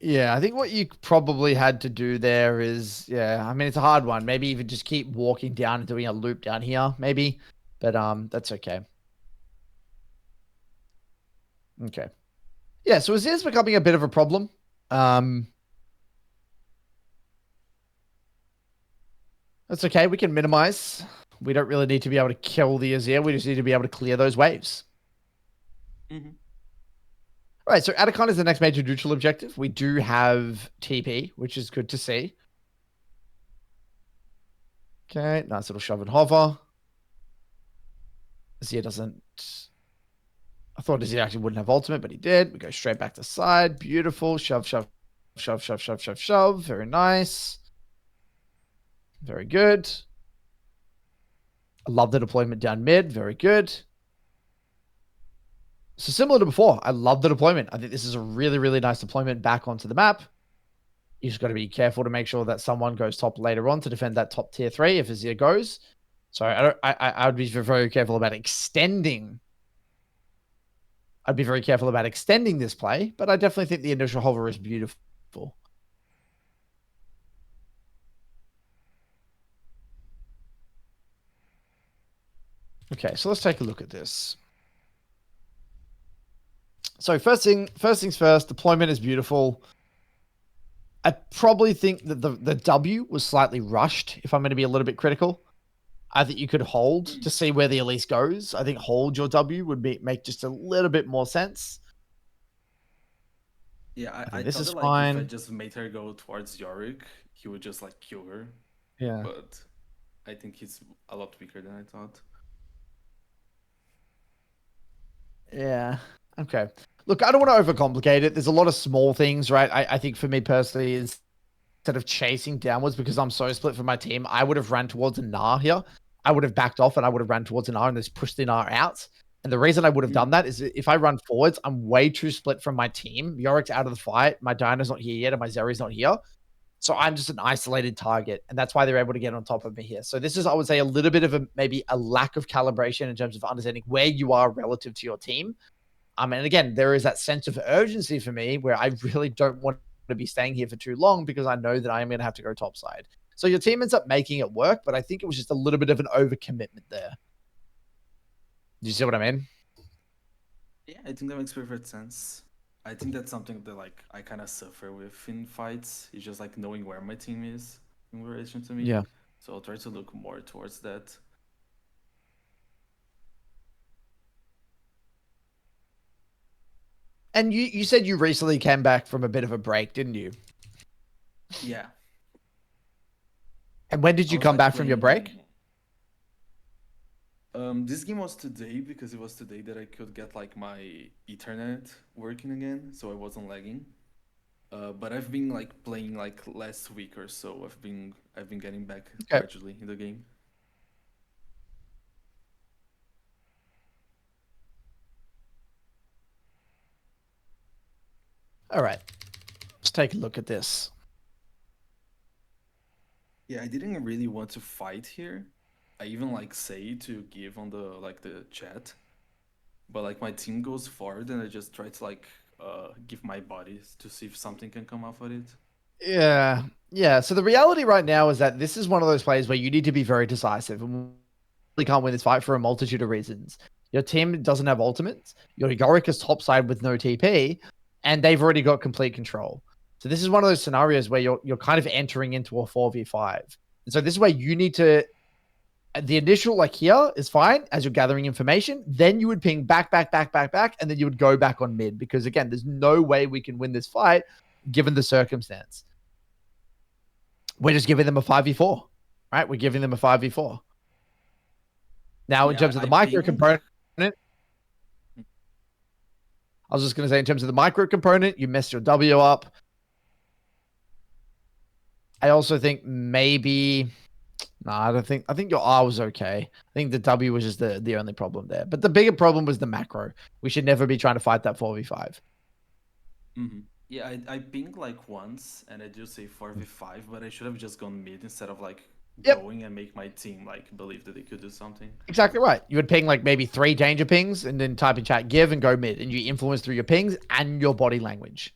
Yeah, I think what you probably had to do there is, I mean, it's a hard one. Maybe even just keep walking down and doing a loop down here, maybe. But that's okay. Okay. Yeah, so Azir's becoming a bit of a problem. That's okay. We can minimize. We don't really need to be able to kill the Azir. We just need to be able to clear those waves. All right, so Atacon is the next major neutral objective. We do have TP, which is good to see. Okay, nice little shove and hover. Azir doesn't... I thought Azir actually wouldn't have ultimate, but he did. We go straight back to side. Beautiful. Shove, shove, shove, shove, shove, shove, shove. Very nice. Very good. I love the deployment down mid. Very good. So similar to before, I love the deployment. I think this is a really, really nice deployment back onto the map. You just got to be careful to make sure that someone goes top later on to defend that top tier 3 if Azir goes. So I would be very careful about extending. I'd be very careful about extending this play, but I definitely think the initial hover is beautiful. Okay, so let's take a look at this. So first things first, deployment is beautiful. I probably think that the W was slightly rushed, if I'm going to be a little bit critical. I think you could hold to see where the Elise goes. I think hold your W would make just a little bit more sense. Yeah, I this thought is that, like, fine. if I just made her go towards Yorick, he would just, like, kill her. Yeah. But I think he's a lot weaker than I thought. Yeah. Okay. Look, I don't want to overcomplicate it. There's a lot of small things, right? I think for me personally, instead of chasing downwards because I'm so split from my team, I would have ran towards a Gnar here. I would have backed off and I would have ran towards a Gnar and just pushed the Gnar out. And the reason I would have done that is if I run forwards, I'm way too split from my team. Yorick's out of the fight. My Diana's not here yet, and my Zeri's not here. So I'm just an isolated target, and that's why they're able to get on top of me here. So this is, I would say, a little bit of maybe a lack of calibration in terms of understanding where you are relative to your team. And again, there is that sense of urgency for me where I really don't want to be staying here for too long because I know that I am going to have to go topside. So your team ends up making it work, but I think it was just a little bit of an overcommitment there. Do you see what I mean? Yeah, I think that makes perfect sense. I think that's something that, like, I kind of suffer with in fights. It's just like knowing where my team is in relation to me. Yeah. So I'll try to look more towards that. And you said you recently came back from a bit of a break, didn't you? Yeah. And when did you come back from your break? This game was today because it was today that I could get, like, my Ethernet working again, so I wasn't lagging. But I've been, like, playing, like, last week or so. I've been getting back gradually in the game. All right. Let's take a look at this. Yeah, I didn't really want to fight here. I even, like, say to give on the chat, but, like, my team goes forward and I just try to, like, give my body to see if something can come off of it. Yeah. So the reality right now is that this is one of those plays where you need to be very decisive, and we can't win this fight for a multitude of reasons. Your team doesn't have ultimates. Your Yorick is topside with no TP, and they've already got complete control. So this is one of those scenarios where you're kind of entering into a 4v5. And so this is where you need to, the initial, like, here is fine as you're gathering information. Then you would ping back, and then you would go back on mid because, again, there's no way we can win this fight given the circumstance. We're just giving them a 5v4, right? We're giving them a 5v4. Now, in terms of the micro component, I was just going to say, in terms of the micro component, you messed your W up. I also think maybe, I think your R was okay. I think the W was just the only problem there. But the bigger problem was the macro. We should never be trying to fight that 4v5. Mm-hmm. Yeah, I pinged, like, once, and I do say 4v5, but I should have just gone mid instead of, like, going and make my team, like, believe that they could do something. Exactly right. You would ping, like, maybe 3 danger pings and then type in chat give and go mid, and you influence through your pings and your body language.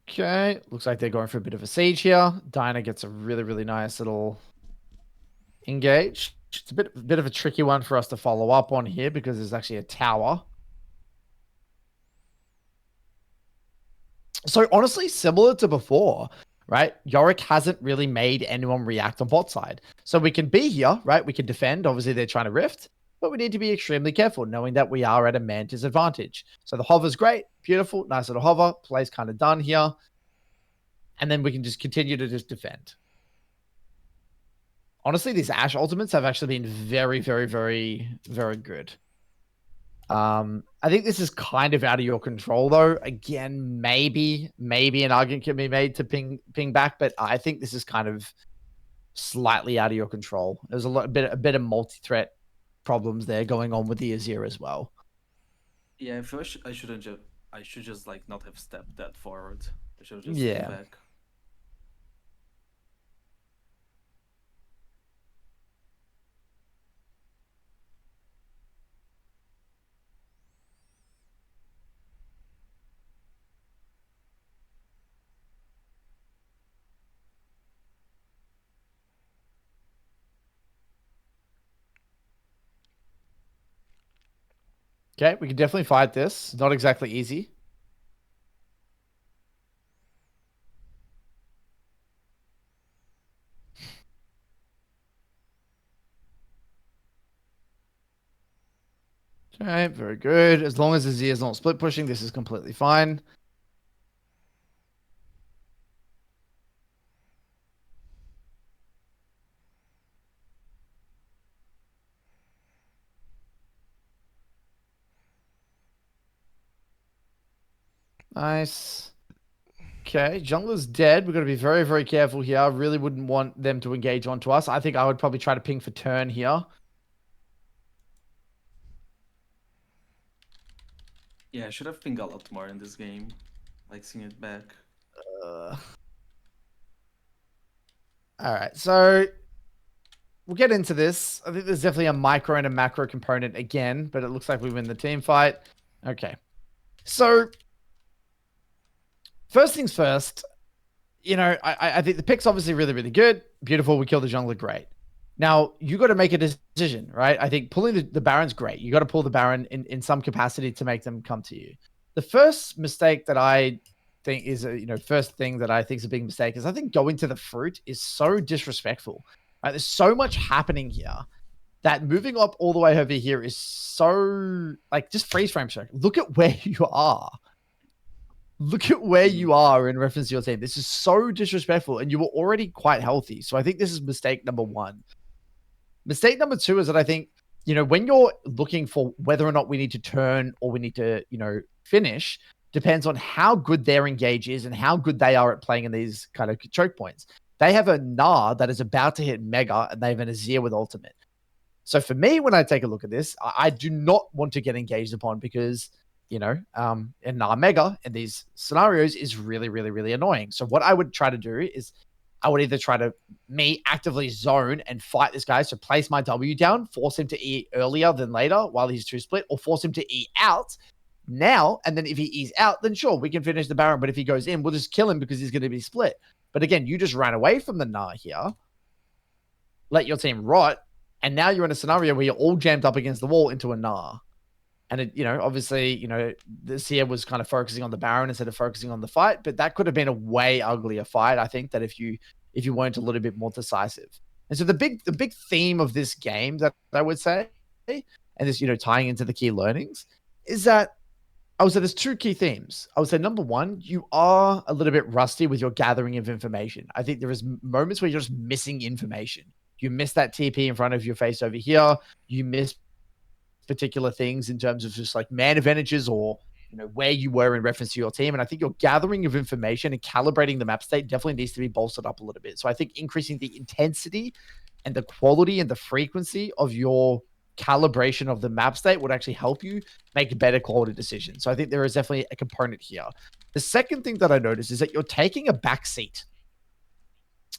Okay, looks like they're going for a bit of a siege here. Diana gets a really, really nice little engage. It's a bit of a tricky one for us to follow up on here because there's actually a tower. So honestly, similar to before, right? Yorick hasn't really made anyone react on bot side. So we can be here, right? We can defend. Obviously, they're trying to rift, but we need to be extremely careful knowing that we are at a man disadvantage. So the hover's great, beautiful, nice little hover. Play's kind of done here. And then we can just continue to just defend. Honestly, these Ashe ultimates have actually been very, very, very, very good. I think this is kind of out of your control, though. Again, maybe an argument can be made to ping back, but I think this is kind of slightly out of your control. There's a bit of multi-threat problems there going on with the Azir as well. Yeah, first I should just like not have stepped that forward. I should have just stayed back. Okay, we can definitely fight this. Not exactly easy. Okay, very good. As long as Azir is not split pushing, this is completely fine. Nice. Okay, jungler's dead. We've got to be very, very careful here. I really wouldn't want them to engage onto us. I think I would probably try to ping for turn here. Yeah, I should have pinged a lot more in this game. Like seeing it back. All right, so we'll get into this. I think there's definitely a micro and a macro component again, but it looks like we win the team fight. Okay. So first things first, you know, I think the pick's obviously really, really good. Beautiful. We kill the jungler. Great. Now, you got to make a decision, right? I think pulling the Baron's great. You got to pull the Baron in some capacity to make them come to you. The first mistake that I think is, first thing that I think is a big mistake is I think going to the fruit is so disrespectful. Right? There's so much happening here that moving up all the way over here is so, like, just freeze frame check. Look at where you are. Look at where you are in reference to your team. This is so disrespectful, and you were already quite healthy. So I think this is mistake number one. Mistake number two is that I think, when you're looking for whether or not we need to turn or we need to, finish, depends on how good their engage is and how good they are at playing in these kind of choke points. They have a Gnar that is about to hit Mega, and they have an Azir with ultimate. So for me, when I take a look at this, I do not want to get engaged upon because, and Gnar Mega in these scenarios is really, really, really annoying. So what I would try to do is I would either try to actively zone and fight this guy. So place my W down, force him to E earlier than later while he's 2 split, or force him to E out now. And then if he E's out, then sure, we can finish the Baron. But if he goes in, we'll just kill him because he's going to be split. But again, you just ran away from the Gnar here, let your team rot, and now you're in a scenario where you're all jammed up against the wall into a Gnar. And it, obviously, this here was kind of focusing on the Baron instead of focusing on the fight, but that could have been a way uglier fight, I think, that if you weren't a little bit more decisive. And so the big theme of this game that I would say, and this, tying into the key learnings, is that I would say there's two key themes. I would say number one, you are a little bit rusty with your gathering of information. I think there is moments where you're just missing information. You miss that TP in front of your face over here. You miss particular things in terms of just like man advantages or where you were in reference to your team. And I think your gathering of information and calibrating the map state definitely needs to be bolstered up a little bit. So I think increasing the intensity and the quality and the frequency of your calibration of the map state would actually help you make better quality decisions. So I think there is definitely a component here. The second thing that I noticed is that you're taking a back seat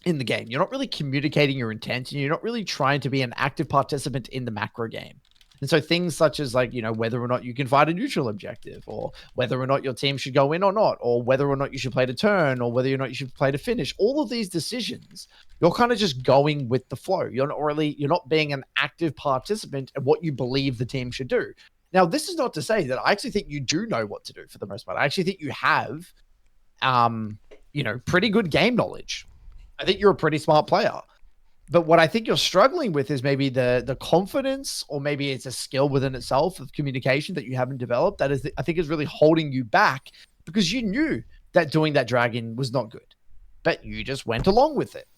in the game. You're not really communicating your intent, and you're not really trying to be an active participant in the macro game. And so things such as like, whether or not you can fight a neutral objective, or whether or not your team should go in or not, or whether or not you should play to turn, or whether or not you should play to finish, all of these decisions, you're kind of just going with the flow. You're not being an active participant in what you believe the team should do. Now, this is not to say that I actually think you do know what to do for the most part. I actually think you have, pretty good game knowledge. I think you're a pretty smart player. But what I think you're struggling with is maybe the confidence, or maybe it's a skill within itself of communication that you haven't developed. That is, I think, is really holding you back, because you knew that doing that dragon was not good, but you just went along with it,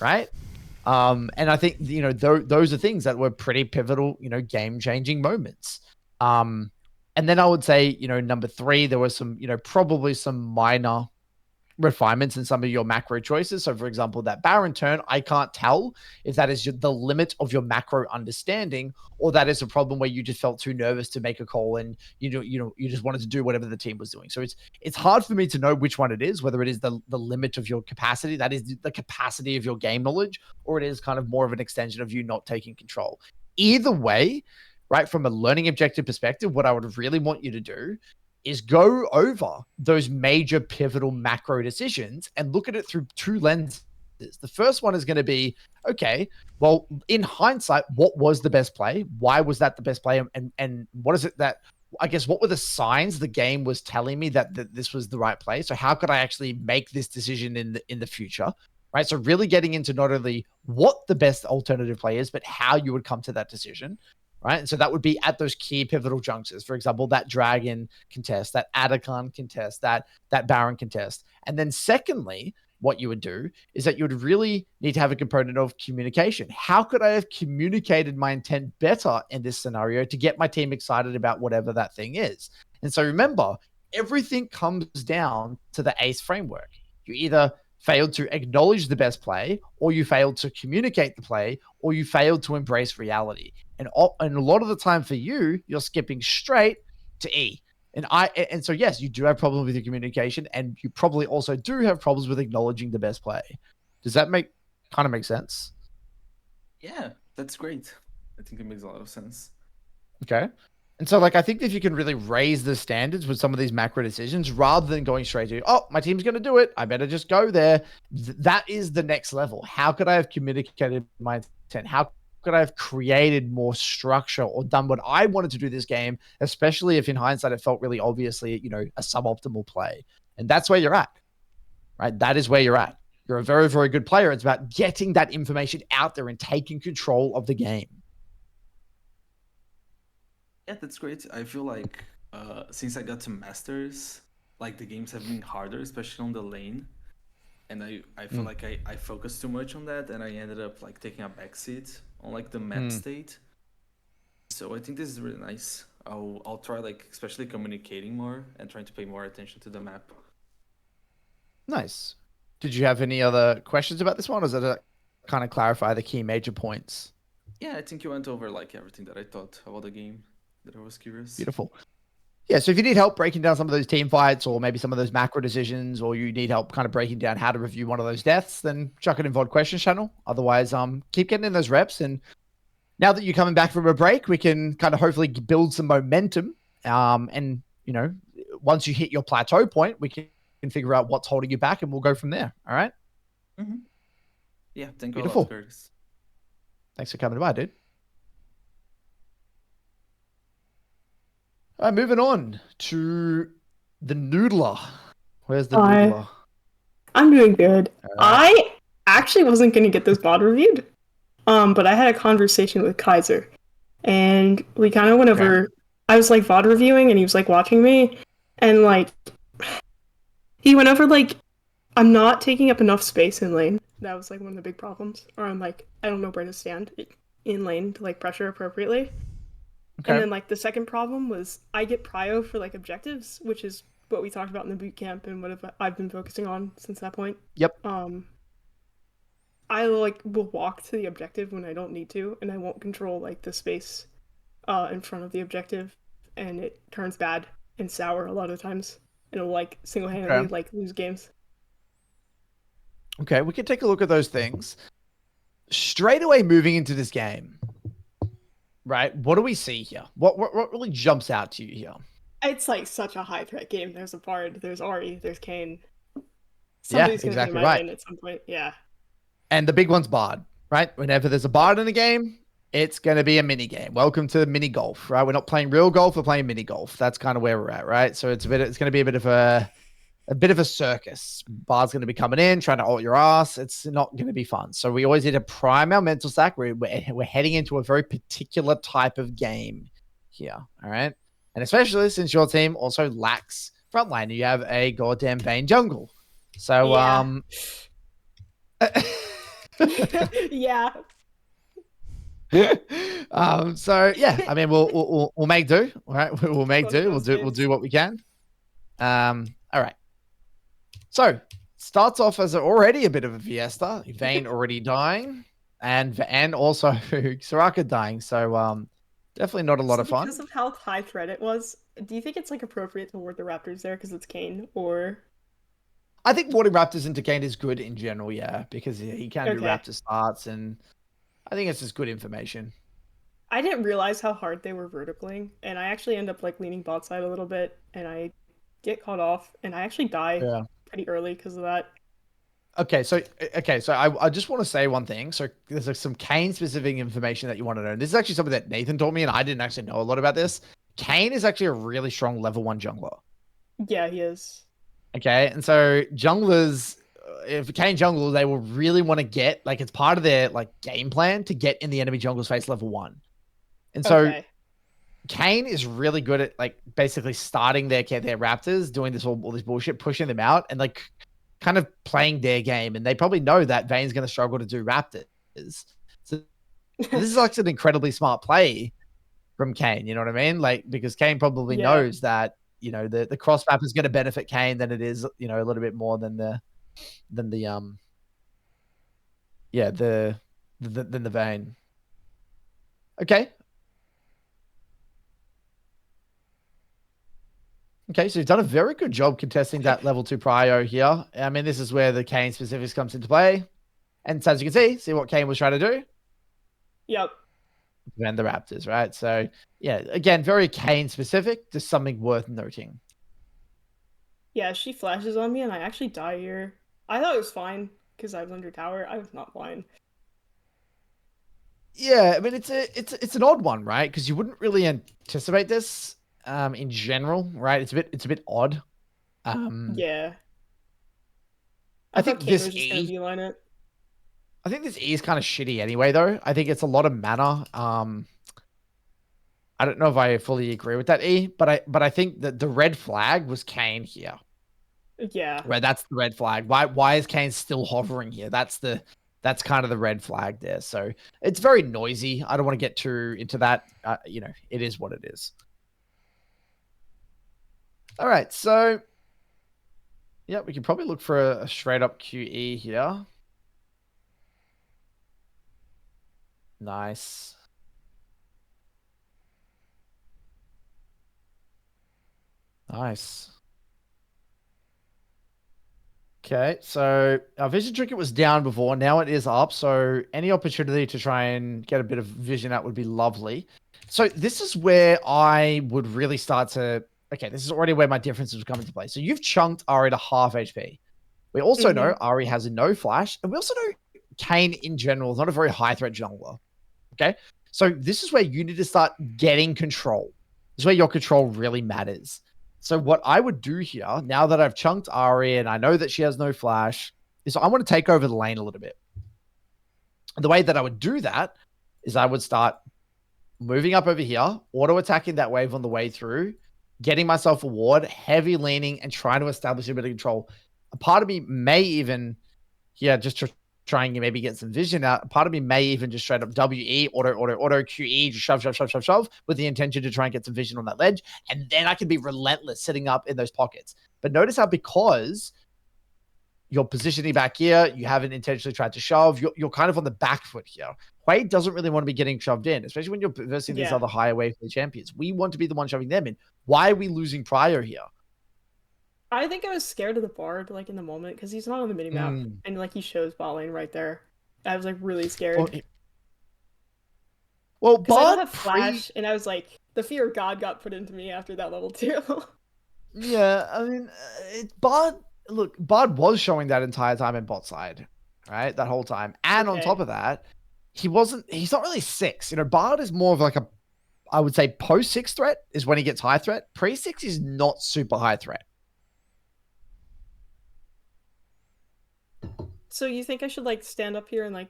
right? And I think those are things that were pretty pivotal, game-changing moments. And then I would say, number 3, there was some, probably some minor refinements in some of your macro choices. So for example, that Baron turn, I can't tell if that is the limit of your macro understanding, or that is a problem where you just felt too nervous to make a call and you just wanted to do whatever the team was doing. So it's hard for me to know which one it is, whether it is the limit of your capacity, that is the capacity of your game knowledge, or it is kind of more of an extension of you not taking control. Either way, right, from a learning objective perspective, what I would really want you to do is go over those major pivotal macro decisions and look at it through 2 lenses. The first one is going to be, okay, well, in hindsight, what was the best play? Why was that the best play? And what is it that, I guess, what were the signs the game was telling me that this was the right play? So how could I actually make this decision in the future? Right. So really getting into not only what the best alternative play is, but how you would come to that decision. Right. And so that would be at those key pivotal junctures. For example, that dragon contest, that Atacon contest, that Baron contest. And then secondly, what you would do is that you would really need to have a component of communication. How could I have communicated my intent better in this scenario to get my team excited about whatever that thing is? And so remember, everything comes down to the ACE framework. You either failed to acknowledge the best play, or you failed to communicate the play, or you failed to embrace reality. And a lot of the time for you, you're skipping straight to E. And so yes, you do have problems with your communication, and you probably also do have problems with acknowledging the best play. Does that make sense? Yeah, that's great. I think it makes a lot of sense. Okay. And so, I think if you can really raise the standards with some of these macro decisions, rather than going straight to, oh, my team's going to do it, I better just go there. That is the next level. How could I have communicated my intent? How could I have created more structure or done what I wanted to do this game, especially if in hindsight it felt really obviously, a suboptimal play? And that's where you're at, right? That is where you're at. You're a very, very good player. It's about getting that information out there and taking control of the game. Yeah, that's great. I feel like since I got to Masters, the games have been harder, especially on the lane. And I feel like I focused too much on that, and I ended up taking a backseat on the map state. So I think this is really nice. I'll try especially communicating more and trying to pay more attention to the map. Nice. Did you have any other questions about this one, or does it kind of clarify the key major points? Yeah, I think you went over everything that I thought about the game that I was curious. Beautiful. Yeah, so if you need help breaking down some of those team fights, or maybe some of those macro decisions, or you need help kind of breaking down how to review one of those deaths, then chuck it in VOD questions channel. Otherwise, keep getting in those reps. And now that you're coming back from a break, we can kind of hopefully build some momentum. And once you hit your plateau point, we can figure out what's holding you back, and we'll go from there. All right? Mm-hmm. Yeah, thank you. Beautiful. A lot, Curtis. Thanks for coming by, dude. All right, moving on to the Noodler. Where's the Noodler? I'm doing good. Right. I actually wasn't going to get this VOD reviewed, but I had a conversation with Kaiser, and we kind of went over. I was VOD reviewing, and he was watching me, and he went over I'm not taking up enough space in lane. That was one of the big problems. Or I'm I don't know where to stand in lane to pressure appropriately. Okay. And then the second problem was I get prio for objectives, which is what we talked about in the boot camp and what I've been focusing on since that point. Yep. I will walk to the objective when I don't need to, and I won't control the space in front of the objective, and it turns bad and sour a lot of the times. It'll single-handedly lose games. Okay, we can take a look at those things. Straight away moving into this game. Right, what do we see here? What really jumps out to you here? It's such a high threat game. There's a Bard, there's Ahri, there's Kayn. Somebody's exactly right. Lane at some point, yeah. And the big one's Bard, right? Whenever there's a Bard in a game, it's going to be a mini game. Welcome to mini golf, right? We're not playing real golf, we're playing mini golf. That's kind of where we're at, right? So it's going to be a bit of a circus. Bard's going to be coming in, trying to ult your ass. It's not going to be fun. So we always need to prime our mental stack. We're heading into a very particular type of game here. All right. And especially since your team also lacks frontline, you have a goddamn Vayne jungle. So, yeah. So yeah, I mean, we'll make do. All right, we'll make do. We'll do what we can. All right. So starts off as already a bit of a fiesta. Vayne already dying, and also Soraka dying. So definitely not a lot of fun. Because of how high threat it was, do you think it's like appropriate to ward the Raptors there because it's Kayn, or? I think warding Raptors into Kayn is good in general, yeah, because he can do Raptor starts, and I think it's just good information. I didn't realize how hard they were verticaling, and I actually end up like leaning bot side a little bit, and I get caught off, and I actually die pretty early because of that. Okay, so I just want to say one thing. So there's like some Kayn specific information that you want to know. This is actually something that Nathan told me, and I didn't actually know a lot about this. Kayn is actually a really strong level 1 jungler. Yeah, he is. Okay, and so junglers, if Kayn jungle, they will really want to get, like, it's part of their like game plan to get in the enemy jungle's face level 1. And so Kayn is really good at like basically starting their Raptors, doing all this bullshit, pushing them out, and like kind of playing their game. And they probably know that Vayne's going to struggle to do Raptors. So this is like an incredibly smart play from Kayn. You know what I mean? Like, because Kayn probably knows that, you know, the cross map is going to benefit Kayn than it is, you know, a little bit more than the Vayne. Okay. Okay, so you've done a very good job contesting that level 2 prio here. I mean, this is where the Kayn specifics comes into play. And so as you can see what Kayn was trying to do. Yep. And the Raptors, right? So yeah, again, very Kayn specific, just something worth noting. Yeah, she flashes on me and I actually die here. I thought it was fine because I was under tower. I was not fine. Yeah, I mean, it's an odd one, right? Because you wouldn't really anticipate this in general, right? It's a bit odd. Yeah. I think this was just gonna beeline it. I think this E is kind of shitty anyway, though. I think it's a lot of mana. I don't know if I fully agree with that E, but I think that the red flag was Kayn here. Yeah. Right, that's the red flag. Why is Kayn still hovering here? That's kind of the red flag there. So it's very noisy. I don't want to get too into that. You know, it is what it is. All right, so yeah, we can probably look for a straight up QE here. Nice. Nice. Okay, so our vision trinket was down before. Now it is up. So any opportunity to try and get a bit of vision out would be lovely. So this is where I would really start to... Okay, this is already where my differences would come into play. So you've chunked Ahri to half HP. We also know Ahri has a no flash. And we also know Kayn in general is not a very high threat jungler. Okay, so this is where you need to start getting control. This is where your control really matters. So what I would do here, now that I've chunked Ahri and I know that she has no flash, is I want to take over the lane a little bit. And the way that I would do that is I would start moving up over here, auto-attacking that wave on the way through, getting myself a ward, heavy leaning, and trying to establish a bit of control. A part of me may even, just to trying to maybe get some vision out. Part of me may even just straight up WE, auto, QE, just shove, with the intention to try and get some vision on that ledge. And then I can be relentless sitting up in those pockets. But notice how, because you're positioning back here, you haven't intentionally tried to shove, you're kind of on the back foot here. Wade doesn't really want to be getting shoved in, especially when you're versing these other higher wave champions. We want to be the one shoving them in. Why are we losing Prio here? I think I was scared of the Bard, like, in the moment, because he's not on the minimap, and, like, he shows bot lane right there. I was, like, really scared. Well, Bard... I don't have flash, and I was like, the fear of God got put into me after that level 2. Yeah, I mean, Bard... Look, Bard was showing that entire time in bot side, right? That whole time. And on top of that, he's not really 6. You know, Bard is more of like a, I would say, post-6 threat is when he gets high threat. Pre-6 is not super high threat. So you think I should, like, stand up here and, like,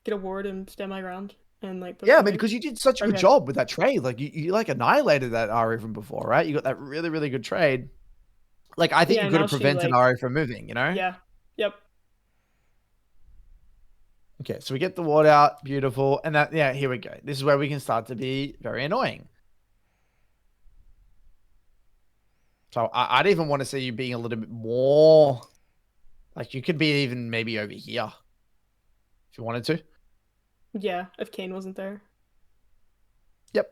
get a ward and stand my ground? And, like, yeah, I mean, because you did such a good job with that trade. Like, you like, annihilated that Ahri from before, right? You got that really, really good trade. Like, I think you could have prevented Ahri from moving, you know? Yeah. Yep. Okay, so we get the ward out. Beautiful. And that, yeah, here we go. This is where we can start to be very annoying. So I'd even want to see you being a little bit more, like you could be even maybe over here if you wanted to. Yeah, if Kane wasn't there. Yep.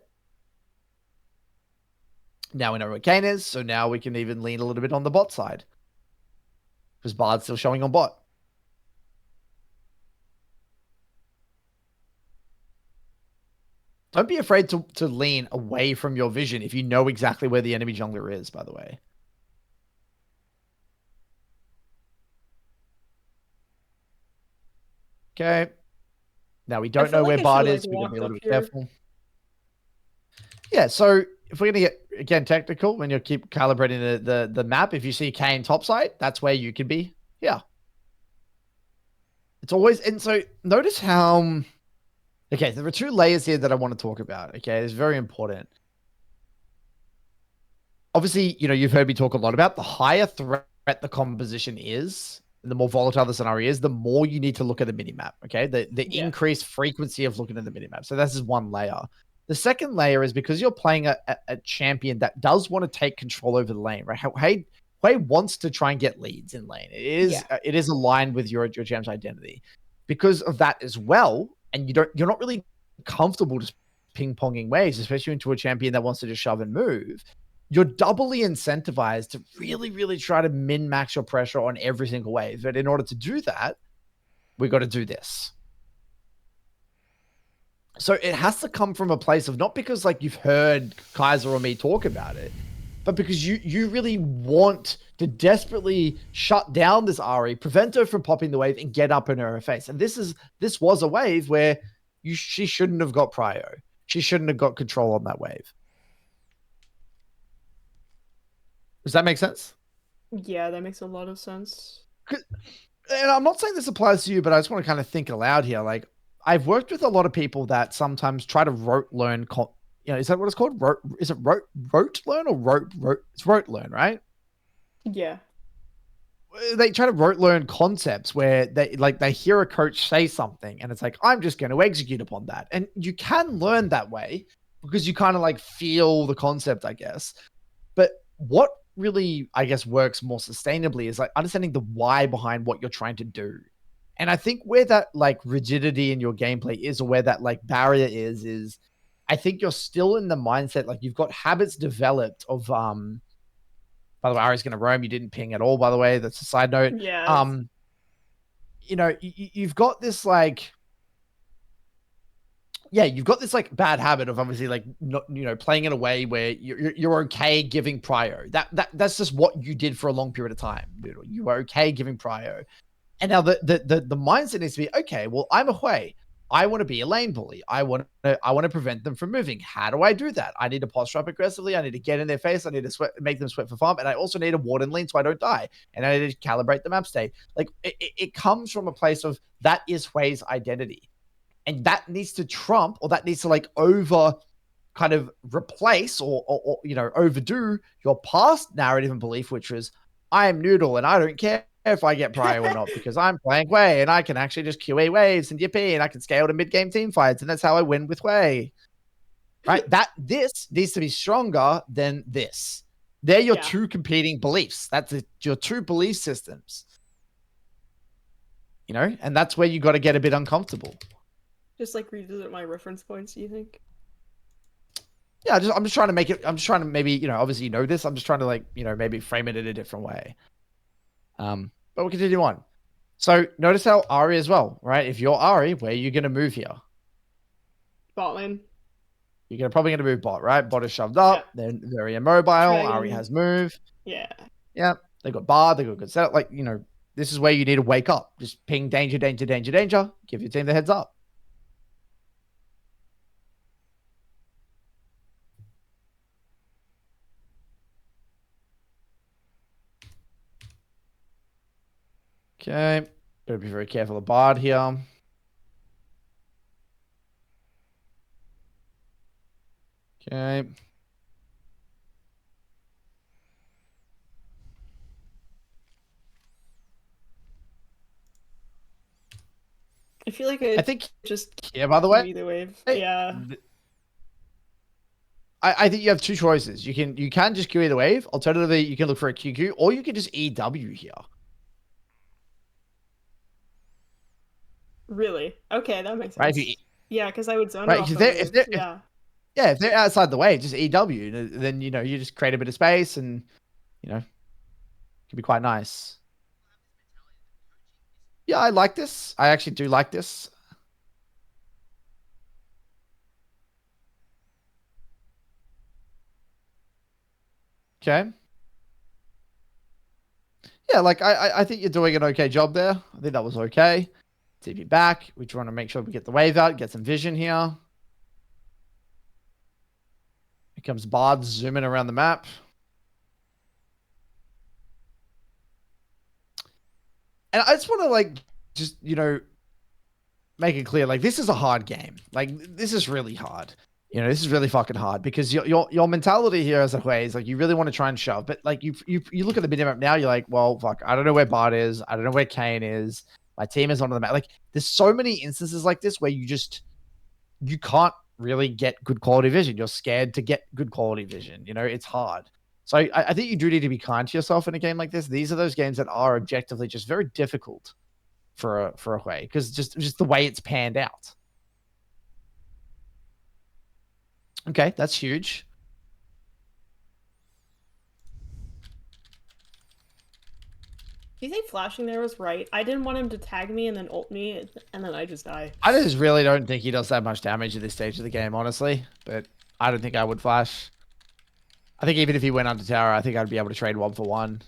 Now we know where Kane is, so now we can even lean a little bit on the bot side. Because Bard's still showing on bot. Don't be afraid to lean away from your vision if you know exactly where the enemy jungler is, by the way. Okay. Now we don't know where Bard is. We're going to be a little bit careful. Yeah, so if we're going to get, again, technical, when you keep calibrating the map, if you see Kane topside, that's where you can be. Yeah. It's always, and so notice how, okay, there are two layers here that I want to talk about. Okay, it's very important. Obviously, you know, you've heard me talk a lot about the higher threat the composition is, the more volatile the scenario is, the more you need to look at the minimap. Okay, the increased frequency of looking at the minimap. So this is one layer. The second layer is because you're playing a champion that does want to take control over the lane, right? Hui wants to try and get leads in lane. It is aligned with your champ's identity. Because of that as well, and you're not really comfortable just ping-ponging waves, especially into a champion that wants to just shove and move. You're doubly incentivized to really, really try to min-max your pressure on every single wave. But in order to do that, we got to do this. So it has to come from a place of not because like you've heard Kaiser or me talk about it, but because you really want to desperately shut down this Ahri, prevent her from popping the wave and get up in her face. And this was a wave where she shouldn't have got prio. She shouldn't have got control on that wave. Does that make sense? Yeah, that makes a lot of sense. And I'm not saying this applies to you, but I just want to kind of think aloud here. Like, I've worked with a lot of people that sometimes try to rote learn. You know, is that what it's called? Is it rote learn or rote? It's rote learn, right? Yeah. They try to rote learn concepts where they hear a coach say something and it's like, I'm just going to execute upon that. And you can learn that way because you kind of like feel the concept, I guess. But what really, I guess, works more sustainably is like understanding the why behind what you're trying to do. And I think where that like rigidity in your gameplay is, or where that like barrier is I think you're still in the mindset, like you've got habits developed of, by the way, Ari's going to roam. You didn't ping at all, by the way. That's a side note. Yeah. You know, you've got this like, yeah, you've got this like bad habit of obviously like not, you know, playing in a way where you're okay giving prio. That's just what you did for a long period of time. You were okay giving prio. And now the mindset needs to be, okay, well, I'm a Hui. I want to be a lane bully. I want to prevent them from moving. How do I do that? I need to posture up aggressively. I need to get in their face. I need to make them sweat for farm. And I also need a ward and lean so I don't die. And I need to calibrate the map state. Like it comes from a place of that is Hui's identity. And that needs to trump, or that needs to like over kind of replace or you know, overdo your past narrative and belief, which was I am Noodle and I don't care if I get prio or not because I'm playing Hui and I can actually just QA waves and yippee and I can scale to mid-game team fights and that's how I win with Hui. Right? This needs to be stronger than this. They're your two competing beliefs. That's your two belief systems. You know, and that's where you got to get a bit uncomfortable. Just like revisit my reference points, do you think? Yeah, I'm just trying to make it. I'm just trying to maybe, you know, obviously you know this. I'm just trying to like, you know, maybe frame it in a different way. But we'll continue on. So notice how Ahri as well, right? If you're Ahri, where are you going to move here? Bot lane. You're probably going to move bot, right? Bot is shoved up. Yeah. They're very immobile. Ahri has move. Yeah. Yeah. They got bar. They got good setup. Like, you know, this is where you need to wake up. Just ping danger, danger, danger, danger. Give your team the heads up. Okay. Gotta be very careful of Bard here. Okay. I feel like I think just here, by the way, either wave. hey, Yeah. I think you have two choices. You can just QE the wave. Alternatively, you can look for a QQ, or you can just EW here. Really? Okay, that makes Right? sense. Yeah, because I would zone Right? off If the they're, wave. Yeah. if they're outside the wave, just EW. Then you just create a bit of space, and it can be quite nice. Yeah, I like this. I actually do like this. Okay. Yeah, like I think you're doing an okay job there. I think that was okay. TP back. We trying to make sure we get the wave out, get some vision here. Here comes Bard zooming around the map. And I just want to just make it clear, like, this is a hard game. Like, this is really hard. This is really fucking hard because your mentality here as a way is like you really want to try and shove, but like you look at the minimap now, you're like, well, fuck, I don't know where Bart is, I don't know where Kane is, my team is on the map. Like, there's so many instances like this where you can't really get good quality vision. You're scared to get good quality vision. It's hard. So I think you do need to be kind to yourself in a game like this. These are those games that are objectively just very difficult for a way because just the way it's panned out. Okay, that's huge. Do you think flashing there was right? I didn't want him to tag me and then ult me, and then I just die. I just really don't think he does that much damage at this stage of the game, honestly. But I don't think I would flash. I think even if he went under tower, I think I'd be able to trade 1-for-1.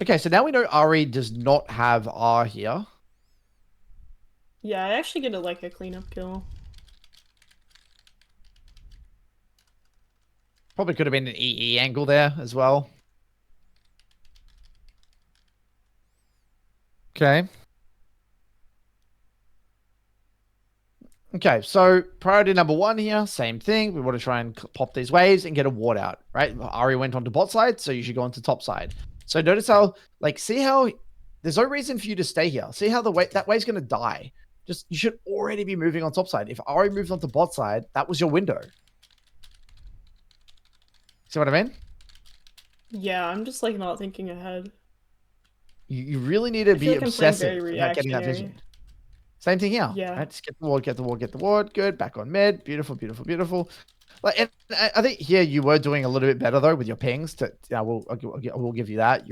Okay, so now we know Ari does not have R here. Yeah, I actually get a cleanup kill. Probably could have been an EE angle there as well. Okay. Okay, so priority number 1 here, same thing. We want to try and pop these waves and get a ward out, right? Ari went onto bot side, so you should go onto top side. So notice how, see how there's no reason for you to stay here. See how that wave's going to die. You should already be moving on top side. If Ari moves onto bot side, that was your window. See what I mean? Yeah, I'm just not thinking ahead. You really need to be obsessive about getting that vision. Same thing here. Yeah. Right? Just get the ward, get the ward, get the ward. Good. Back on mid. Beautiful, beautiful, beautiful. And I think here you were doing a little bit better though with your pings. I will give you that.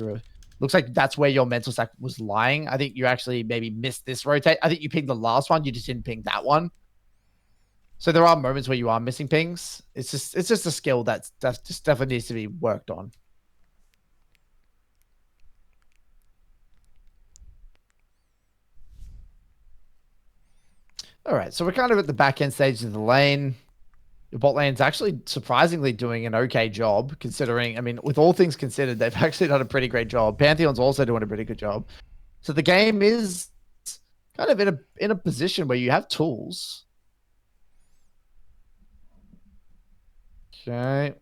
Looks like that's where your mental stack was lying. I think you actually maybe missed this rotate. I think you pinged the last one. You just didn't ping that one. So there are moments where you are missing pings. It's just a skill that just definitely needs to be worked on. All right, so we're kind of at the back end stage of the lane. Your bot lane's actually surprisingly doing an okay job, considering, I mean, with all things considered, they've actually done a pretty great job. Pantheon's also doing a pretty good job. So the game is kind of in a position where you have tools. Okay.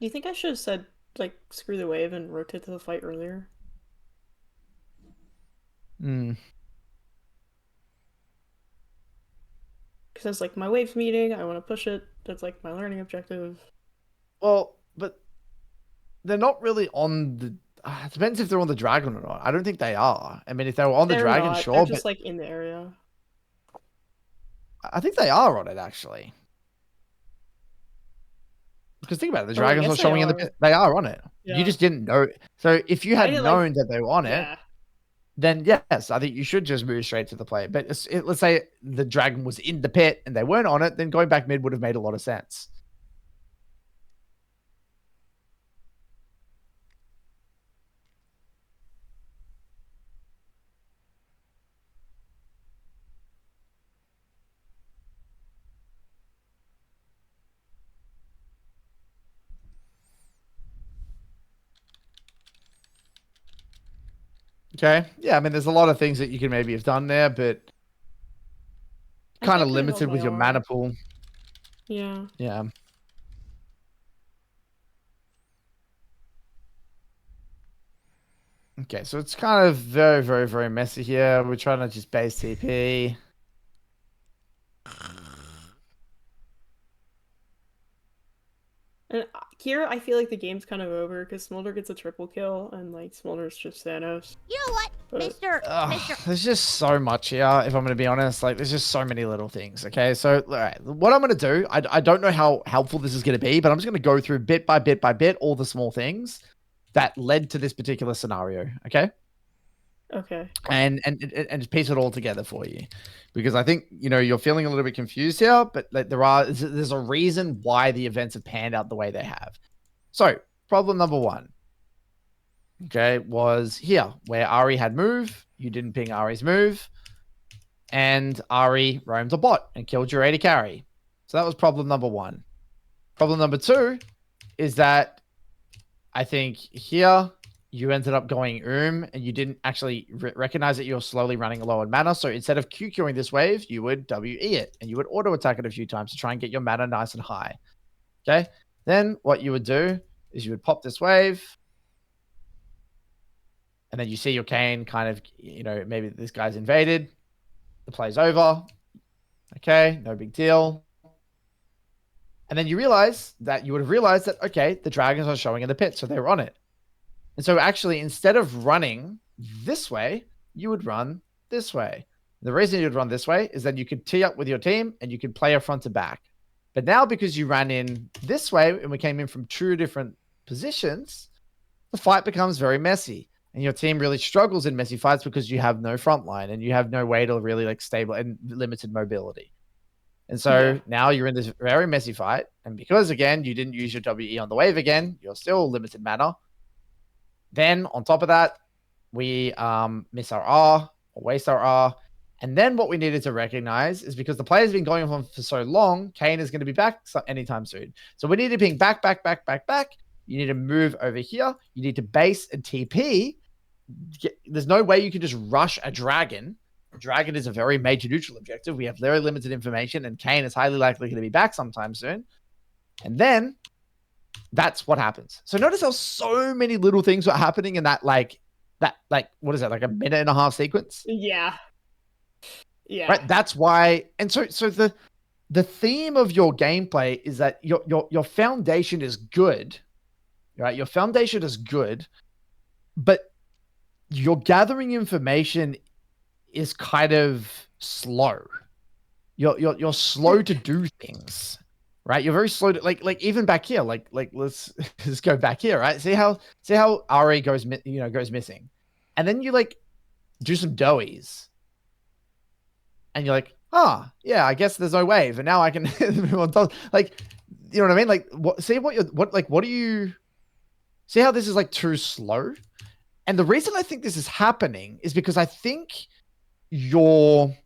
Do you think I should have said, screw the wave and rotate to the fight earlier? Hmm. Because my wave's meeting, I want to push it. That's my learning objective. Well, but they're not really on the... it depends if they're on the dragon or not. I don't think they are. I mean, if they were on the dragon, not. sure. They're just in the area. I think they are on it, actually. Because think about it, the dragon's not showing in the pit. They are on it. Yeah. You just didn't know. So if you had known that they were on it, then yes, I think you should just move straight to the play. But let's say the dragon was in the pit and they weren't on it, then going back mid would have made a lot of sense. Okay. Yeah, I mean, there's a lot of things that you can maybe have done there, but kind of limited with your mana pool. Yeah. Yeah. Okay, so it's kind of very, very, very messy here. We're trying to just base TP. And here, I feel like the game's kind of over because Smolder gets a triple kill, and like Smolder's just Thanos. You know what, Mister? There's just so much here. If I'm going to be honest, like there's just so many little things. Okay, so all right, what I'm going to do, I don't know how helpful this is going to be, but I'm just going to go through bit by bit by bit all the small things that led to this particular scenario. Okay. Okay. And just piece it all together for you, because I think you're feeling a little bit confused here, but like there's a reason why the events have panned out the way they have. So problem number one, okay, was here where Ari had move. You didn't ping Ari's move, and Ari roamed a bot and killed your AD carry. So that was problem number one. Problem number two is that I think here you ended up going and you didn't actually recognize that you're slowly running low on mana. So instead of QQing this wave, you would WE it and you would auto attack it a few times to try and get your mana nice and high. Okay. Then what you would do is you would pop this wave. And then you see your Kayn kind of, maybe this guy's invaded. The play's over. Okay. No big deal. And then you realize that you would have realized that, okay, the dragons are showing in the pit. So they were on it. And so actually, instead of running this way, you would run this way. The reason you'd run this way is that you could tee up with your team and you could play a front to back. But now because you ran in this way and we came in from two different positions, the fight becomes very messy. And your team really struggles in messy fights because you have no front line and you have no way to really like stable and limited mobility. And so now you're in this very messy fight. And because, again, you didn't use your WE on the wave again, you're still limited mana. Then on top of that, we miss our R or waste our R. And then what we needed to recognize is because the player's been going on for so long, Kayn is going to be back anytime soon. So we need to ping back. You need to move over here. You need to base and TP. There's no way you can just rush a dragon. A dragon is a very major neutral objective. We have very limited information, and Kayn is highly likely going to be back sometime soon. And then that's what happens. So notice how so many little things were happening in that, what is that, like a minute and a half sequence? Yeah. Yeah. Right. That's why. And so the theme of your gameplay is that your foundation is good, right? Your foundation is good, but your gathering information is kind of slow. You're slow to do things. Right, you're very slow to like even back here, like let's just go back here, right? See how Ari goes missing, and then you like do some doughies, and you're like, yeah, I guess there's no wave, and now I can like, you know what I mean? Like, what do you see how this is like too slow? And the reason I think this is happening is because I think you're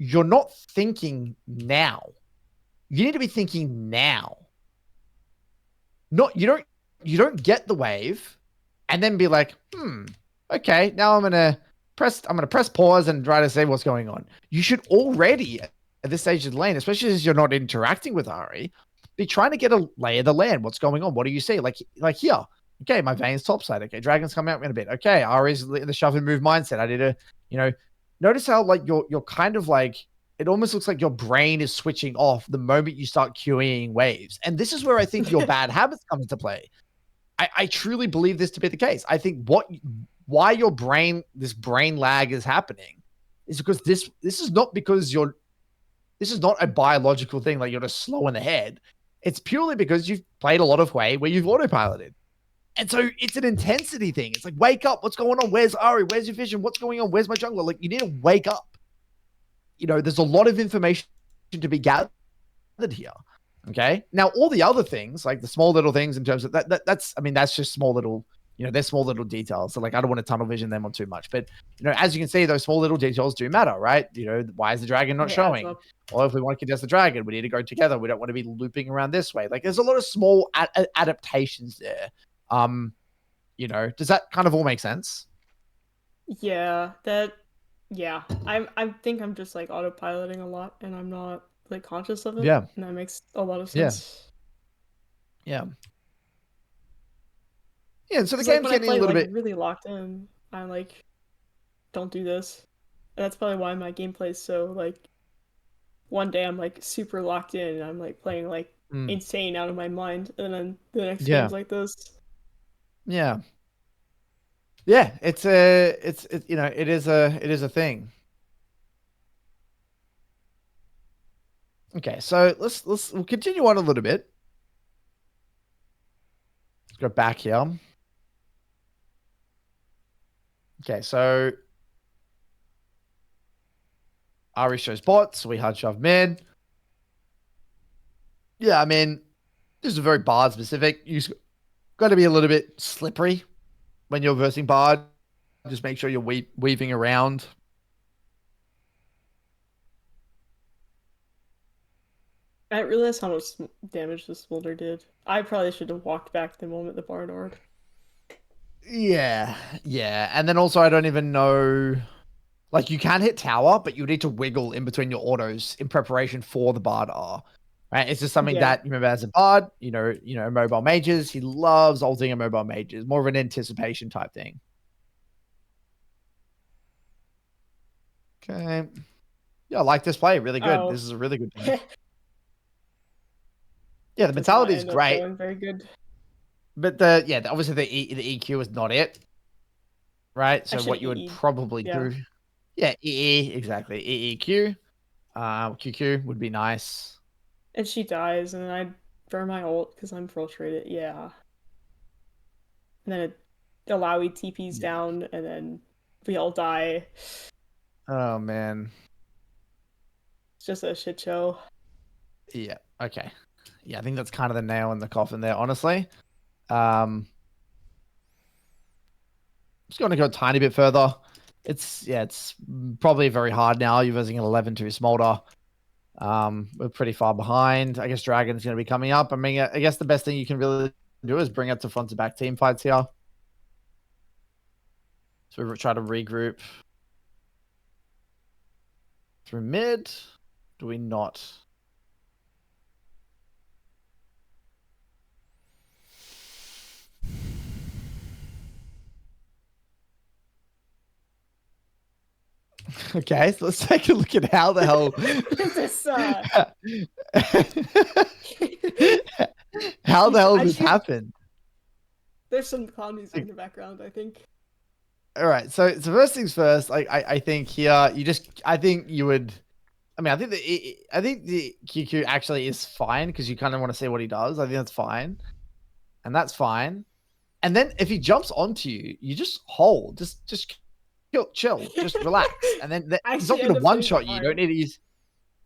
not thinking now. You need to be thinking now. You don't get the wave and then be like, okay, now I'm gonna press pause and try to see what's going on. You should already at this stage of the lane, especially as you're not interacting with Ari, be trying to get a lay of the land. What's going on? What do you see? Like here. Okay, my Vayne's topside. Okay, dragon's coming out in a bit. Okay, Ari's in the shove and move mindset. I need to, notice how like you're kind of like, it almost looks like your brain is switching off the moment you start queuing waves. And this is where I think your bad habits come into play. I truly believe this to be the case. I think why this brain lag is happening is because this is not because this is not a biological thing like you're just slow in the head. It's purely because you've played a lot of Way where you've autopiloted. And so it's an intensity thing. It's like, wake up. What's going on? Where's Ari? Where's your vision? What's going on? Where's my jungler? Like, you need to wake up. There's a lot of information to be gathered here. Okay. Now, all the other things, like the small little things in terms of that's just small little, they're small little details. So like, I don't want to tunnel vision them on too much, but as you can see, those small little details do matter, right? Why is the dragon not showing? Or if we want to contest the dragon, we need to go together. We don't want to be looping around this way. Like there's a lot of small adaptations there. Does that kind of all make sense? Yeah, I think I'm just like autopiloting a lot, and I'm not like conscious of it. Yeah. And that makes a lot of Yeah. sense. Yeah. Yeah. So the It's like game's when I getting a play little like bit. really locked in, I'm like, don't do this. And that's probably why my gameplay is so like one day I'm like super locked in and I'm like playing like insane out of my mind, and then the next Yeah. game's like this. Yeah. Yeah. It's it is a thing. Okay, so we'll continue on a little bit. Let's go back here. Okay, so Ari shows bots, we hard shove mid. Yeah, I mean, this is very Bard specific. You got to be a little bit slippery when you're versing Bard. Just make sure you're weaving around. I didn't realize how much damage the smolder did. I probably should have walked back the moment the Barnard. Yeah, yeah. And then also, I don't even know. Like, you can hit tower, but you need to wiggle in between your autos in preparation for the Bard R. Right? It's just something that you remember as a Bard, mobile mages. He loves ulting a mobile mages, more of an anticipation type thing. Okay. Yeah, I like this play. Really good. Oh. This is a really good play. Yeah, the mentality is great. Very good. But obviously the EQ is not it. Right? So what you would probably do. Yeah, EE, exactly. EEQ. QQ would be nice. And she dies, and then I burn my ult because I'm frustrated. Yeah. And then Alawi TP's down, and then we all die. Oh, man. It's just a shit show. Yeah, okay. Yeah, I think that's kind of the nail in the coffin there, honestly. Just going to go a tiny bit further. It's probably very hard now. You're using an 11-2 Smolder. We're pretty far behind. I guess Dragon's going to be coming up. I mean, I guess the best thing you can really do is bring it to front to back team fights here. So we try to regroup through mid. Do we not? Okay, so let's take a look at how the hell how the hell this happened. There's some clown music in the background, I think. All right, so first things first. I think here I think the QQ actually is fine because you kind of want to see what he does. I think that's fine, and that's fine. And then if he jumps onto you, you just hold, just chill, just relax, and then he's not going to one shot you. You don't need to use.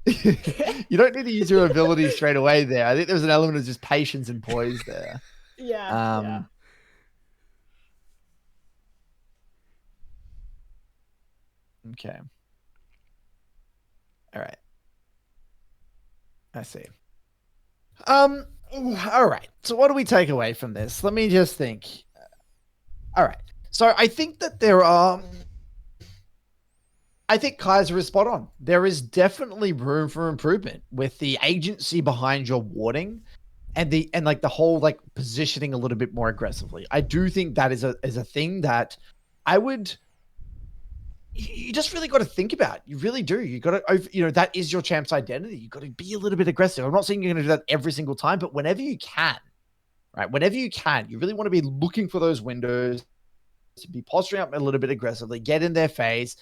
You don't need to use your ability straight away there. I think there's an element of just patience and poise there. Yeah. Okay. All right. I see. All right. So what do we take away from this? Let me just think. All right. So I think that I think Kaiser is spot on. There is definitely room for improvement with the agency behind your warding and the whole like positioning a little bit more aggressively. I do think that is a thing that you just really got to think about. You really do. You got to, that is your champ's identity. You got to be a little bit aggressive. I'm not saying you're going to do that every single time, but whenever you can, right? Whenever you can, you really want to be looking for those windows, to be posturing up a little bit aggressively, get in their face,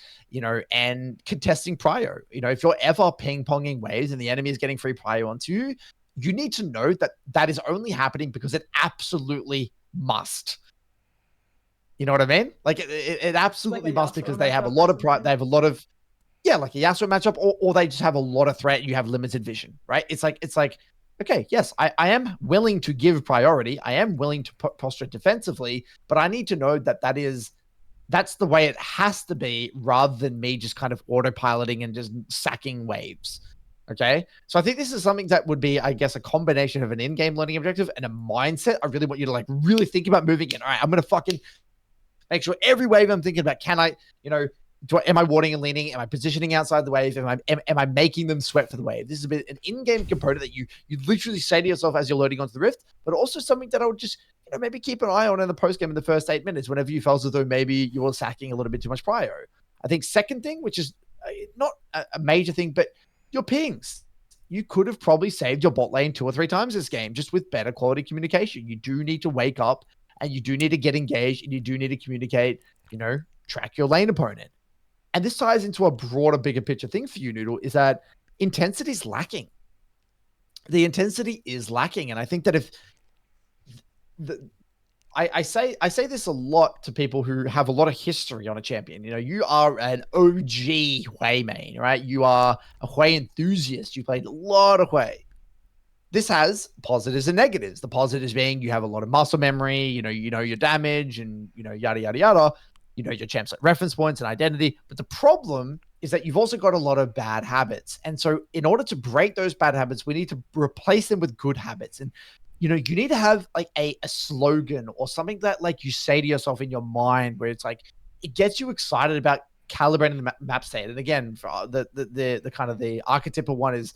and contesting prio. If you're ever ping-ponging waves and the enemy is getting free prio onto you, you need to know that that is only happening because it absolutely must. You know what I mean? Like it absolutely must, because they have a lot of pride. They have a lot of, like a Yasuo matchup, or they just have a lot of threat and you have limited vision, right? It's like, okay, yes, I am willing to give priority. I am willing to posture defensively, but I need to know that that's the way it has to be, rather than me just kind of autopiloting and just sacking waves. Okay. So I think this is something that would be, I guess, a combination of an in-game learning objective and a mindset. I really want you to really think about moving in. All right, I'm going to fucking Make sure every wave I'm thinking about, can I, am I warding and leaning? Am I positioning outside the wave? Am I making them sweat for the wave? This is a bit an in-game component that you literally say to yourself as you're loading onto the Rift, but also something that I would just maybe keep an eye on in the post game in the first 8 minutes whenever you felt as though maybe you were sacking a little bit too much prio. I think second thing, which is not a major thing, but your pings. You could have probably saved your bot lane 2 or 3 times this game just with better quality communication. You do need to wake up and you do need to get engaged and you do need to communicate, track your lane opponent. And this ties into a broader, bigger picture thing for you, Noodle, is that intensity is lacking. The intensity is lacking. And I think that if I say this a lot to people who have a lot of history on a champion. You are an OG Hui main, right? You are a Hui enthusiast. You played a lot of Hui. This has positives and negatives. The positives being you have a lot of muscle memory, you know your damage and, yada, yada, yada. Your champs like reference points and identity. But the problem is that you've also got a lot of bad habits. And so in order to break those bad habits, we need to replace them with good habits. And you need to have like a slogan or something that like you say to yourself in your mind where it's like it gets you excited about calibrating the map state. And again, for the kind of the archetypal one is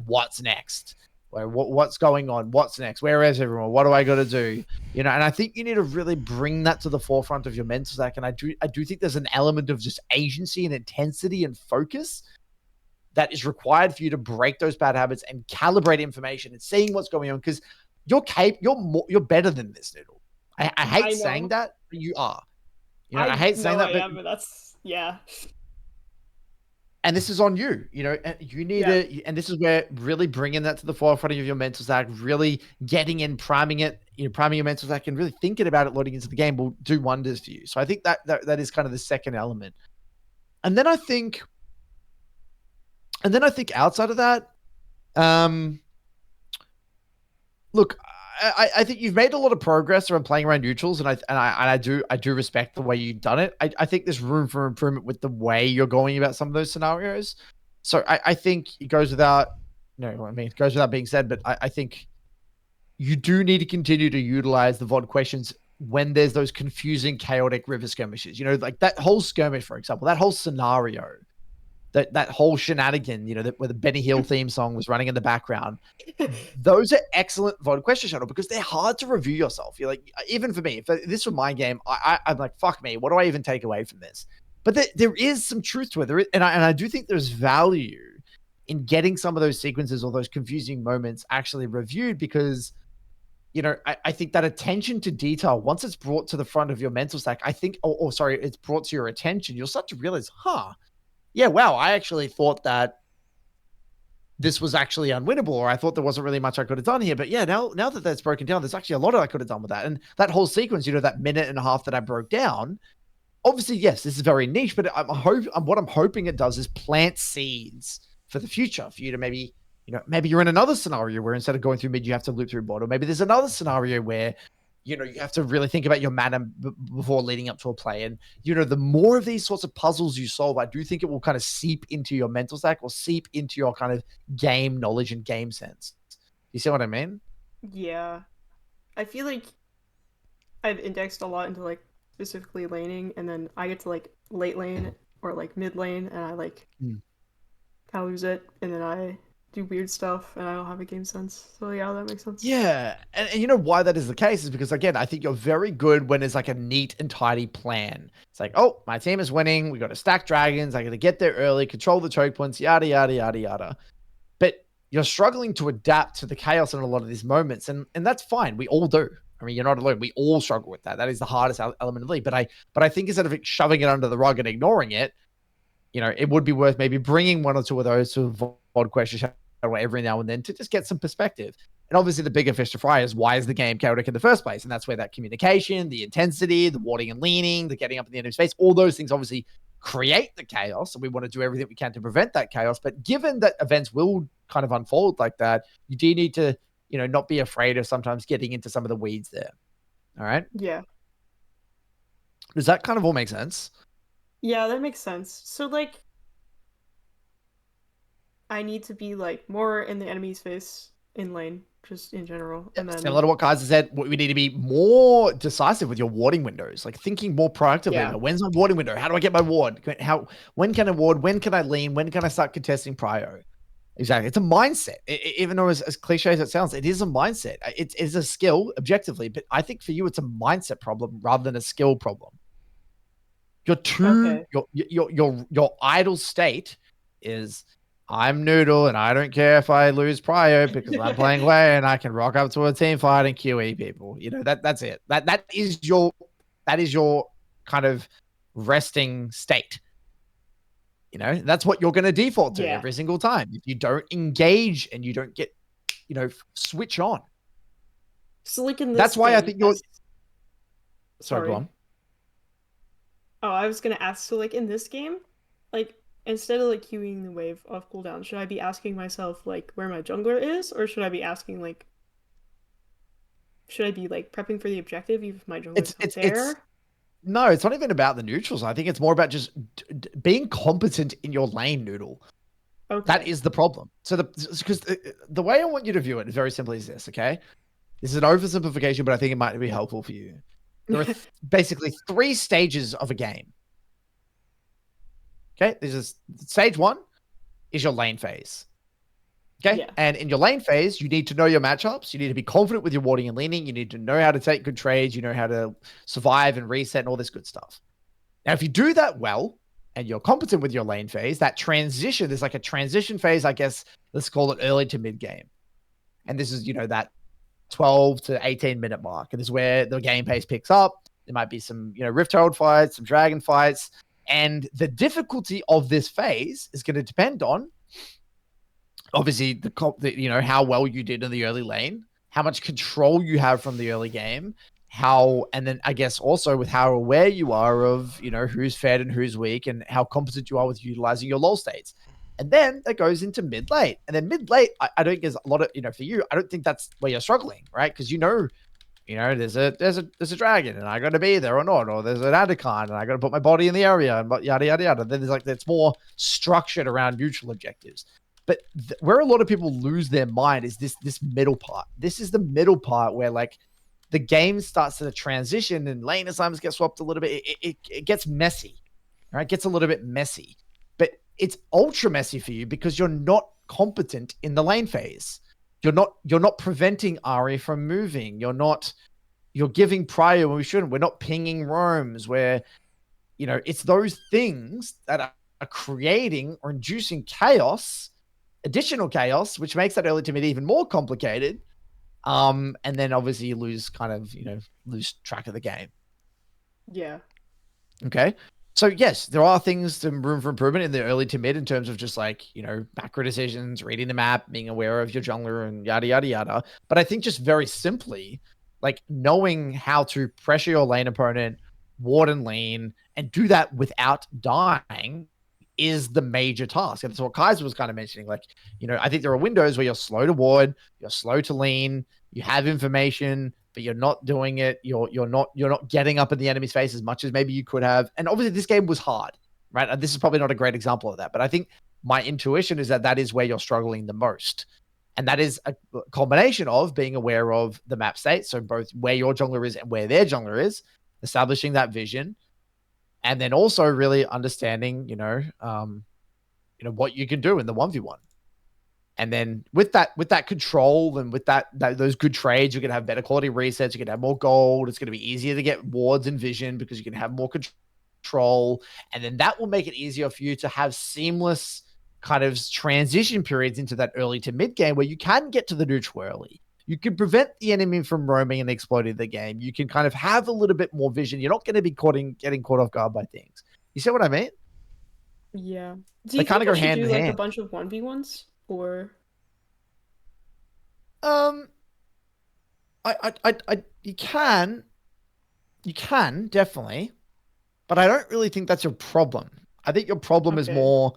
what's next, what's going on, what's next, where is everyone, what do I got to do, and I think you need to really bring that to the forefront of your mental stack. And I do think there's an element of just agency and intensity and focus that is required for you to break those bad habits and calibrate information and seeing what's going on, because you're better than this, Noodle. I hate saying that, but you are. I hate saying that, but that's and this is on you. And you need to, and this is where really bringing that to the forefront of your mental stack, really getting in, priming it, priming your mental stack, and really thinking about it loading into the game will do wonders for you. So I think that is kind of the second element, and then I think outside of that, look, I think you've made a lot of progress around playing around neutrals, and I do respect the way you've done it. I think there's room for improvement with the way you're going about some of those scenarios. So I think it goes without, it goes without being said, but I think you do need to continue to utilize the VOD questions when there's those confusing, chaotic river skirmishes. Like that whole skirmish, for example, that whole scenario. That whole shenanigan, where the Benny Hill theme song was running in the background. Those are excellent VOD question shuttle because they're hard to review yourself. You're like, even for me, if this were my game, I'm like, fuck me, what do I even take away from this? But there is some truth to it. And I do think there's value in getting some of those sequences or those confusing moments actually reviewed because, I think that attention to detail, once it's brought to the front of your mental stack, I think, it's brought to your attention, you'll start to realize, yeah, wow, I actually thought that this was actually unwinnable, or I thought there wasn't really much I could have done here. But yeah, now that that's broken down, there's actually a lot I could have done with that. And that whole sequence, that minute and a half that I broke down, obviously, yes, this is very niche, but what I'm hoping it does is plant seeds for the future for you to maybe you're in another scenario where instead of going through mid, you have to loop through bot, or maybe there's another scenario where you have to really think about your mana before leading up to a play. And, the more of these sorts of puzzles you solve, I do think it will kind of seep into your mental stack or seep into your kind of game knowledge and game sense. You see what I mean? Yeah. I feel like I've indexed a lot into, like, specifically laning, and then I get to, like, late lane or, like, mid lane, and I, like, kind of lose it, and then I do weird stuff and I don't have a game sense. So yeah, that makes sense. Yeah. And you know why that is the case is because, again, I think you're very good when it's like a neat and tidy plan. It's like, oh, my team is winning. We got to stack dragons. I got to get there early, control the choke points, yada, yada, yada, yada. But you're struggling to adapt to the chaos in a lot of these moments. And that's fine. We all do. I mean, you're not alone. We all struggle with that. That is the hardest element of the league. But I think instead of shoving it under the rug and ignoring it, it would be worth maybe bringing one or two of those to VOD questions every now and then to just get some perspective. And obviously the bigger fish to fry is why is the game chaotic in the first place? And that's where that communication, the intensity, the warding and leaning, the getting up in the enemy's face, all those things obviously create the chaos. And we want to do everything we can to prevent that chaos. But given that events will kind of unfold like that, you do need to, not be afraid of sometimes getting into some of the weeds there. All right? Yeah. Does that kind of all make sense? Yeah, that makes sense. So, like, I need to be, like, more in the enemy's face in lane just in general. Yeah, And then similar to what Kaiser said, we need to be more decisive with your warding windows, like thinking more proactively about when's my warding window? How do I get my ward? When can I ward? When can I lean? When can I start contesting prio? Exactly. It's a mindset. Even though as cliche as it sounds, it is a mindset. It is a skill objectively, but I think for you, it's a mindset problem rather than a skill problem. Your idle state is I'm noodle and I don't care if I lose prio because I'm playing way and I can rock up to a team fight and QE people. You know, that's it. That is your kind of resting state. You know, that's what you're going to default to every single time. If you don't engage and you don't get, switch on. So like in this that's why game, I think you're. Sorry, go on. Oh, I was gonna ask. So like in this game, like instead of like queuing the wave off cooldown, should I be asking myself like where my jungler is, or should I be asking like, should I be like prepping for the objective if my jungler's not there? No, it's not even about the neutrals. I think it's more about just being competent in your lane, Noodle. Okay. That is the problem. So because the way I want you to view it is very simply is this, okay? This is an oversimplification, but I think it might be helpful for you. There are basically 3 stages of a game. Okay? Stage 1 is your lane phase. Okay. Yeah. And in your lane phase, you need to know your matchups. You need to be confident with your warding and leaning. You need to know how to take good trades. You know how to survive and reset and all this good stuff. Now, if you do that well and you're competent with your lane phase, that transition, there's like a transition phase, I guess, let's call it early to mid game. And this is, that 12 to 18 minute mark. And this is where the game pace picks up. There might be some, Rift Herald fights, some Dragon fights. And the difficulty of this phase is going to depend on, obviously, how well you did in the early lane, how much control you have from the early game, and then I guess also with how aware you are of, who's fed and who's weak and how competent you are with utilizing your lull states. And then that goes into mid late. And then mid late, I don't think there's a lot of, for you, I don't think that's where you're struggling, right? Because there's a dragon and I got to be there or not, or there's an Adicon and I got to put my body in the area and yada yada yada. Then there's it's more structured around neutral objectives. But where a lot of people lose their mind is this middle part. This is the middle part where the game starts to transition and lane assignments get swapped a little bit. It gets messy, right? It gets a little bit messy, but it's ultra messy for you because you're not competent in the lane phase. You're not preventing Ari from moving. You're giving prio when we shouldn't. We're not pinging roams where, it's those things that are creating or inducing chaos, additional chaos, which makes that early to mid even more complicated. And then obviously you lose lose track of the game. Yeah. Okay. So yes, there are things to room for improvement in the early to mid in terms of just macro decisions, reading the map, being aware of your jungler and yada, yada, yada. But I think just very simply, knowing how to pressure your lane opponent, ward and lean, and do that without dying is the major task. And that's what Kaiser was kind of mentioning. I think there are windows where you're slow to ward, you're slow to lean, you have information, but you're not doing it. You're not getting up in the enemy's face as much as maybe you could have. And obviously this game was hard, right? And this is probably not a great example of that, but I think my intuition is that is where you're struggling the most. And that is a combination of being aware of the map state. So both where your jungler is and where their jungler is, establishing that vision. And then also really understanding, what you can do in the 1v1. And then with that control and with those good trades, you can have better quality resets. You can have more gold. It's going to be easier to get wards and vision because you can have more control. And then that will make it easier for you to have seamless kind of transition periods into that early to mid game where you can get to the neutral early. You can prevent the enemy from roaming and exploiting the game. You can kind of have a little bit more vision. You're not going to be getting caught off guard by things. You see what I mean? Yeah. Do you kind of go hand in hand? A bunch of 1v1s or? You can definitely, but I don't really think that's your problem. I think your problem is more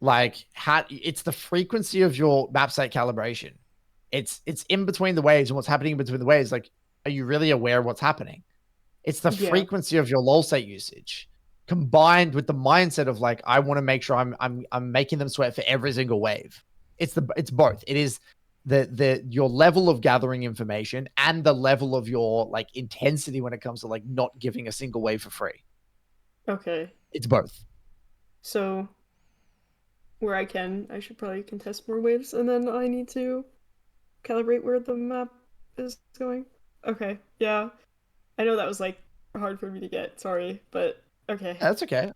it's the frequency of your map state calibration. It's in between the waves and what's happening in between the waves. Are you really aware of what's happening? It's the frequency of your lull state usage combined with the mindset of I want to make sure I'm making them sweat for every single wave. It's both. It is your level of gathering information and the level of your like intensity when it comes to like not giving a single wave for free. Okay. It's both. So where I can, I should probably contest more waves, and then I need to calibrate where the map is going. Okay, yeah. I know that was like hard for me to get, sorry, but okay. That's okay.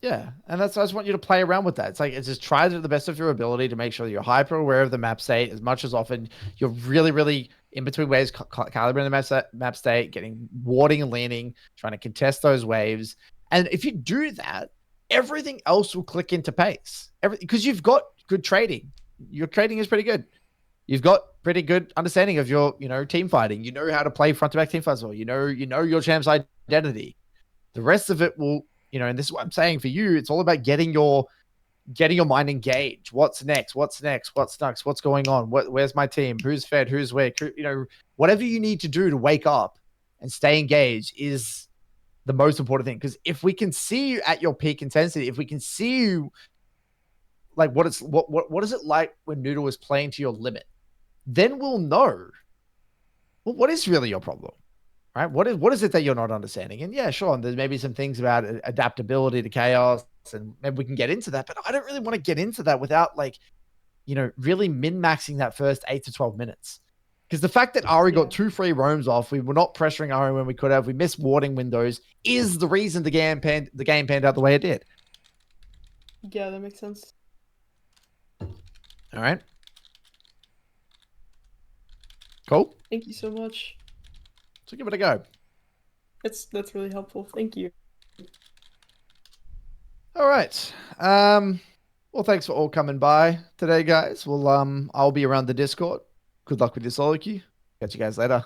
Yeah, and I just want you to play around with that. It's just try to the best of your ability to make sure you're hyper aware of the map state as much as often. You're really, really in between waves, calibrating the map state, getting warding and leaning, trying to contest those waves. And if you do that, everything else will click into pace. Because you've got good trading. Your trading is pretty good. You've got pretty good understanding of your, team fighting. You know how to play front to back team fights well. You know your champ's identity. The rest of it will, and this is what I'm saying for you. It's all about getting your mind engaged. What's next? What's next? What's next? What's going on? Where's my team? Who's fed? Who's weak? Whatever you need to do to wake up and stay engaged is the most important thing. Because if we can see you at your peak intensity, if we can see you like what is it like when Noodle is playing to your limit, then we'll know, well, what is really your problem, right? What is it that you're not understanding? And yeah, sure, there's maybe some things about adaptability to chaos, and maybe we can get into that, but I don't really want to get into that without really min-maxing that first 8 to 12 minutes. Because the fact that Ari got 2 free roams off, we were not pressuring Ari when we could have, we missed warding windows, is the reason the game panned out the way it did. Yeah, that makes sense. All right. Cool. Thank you so much. So give it a go. That's really helpful. Thank you. All right. Well, thanks for all coming by today, guys. Well, I'll be around the Discord. Good luck with your solo queue. Catch you guys later.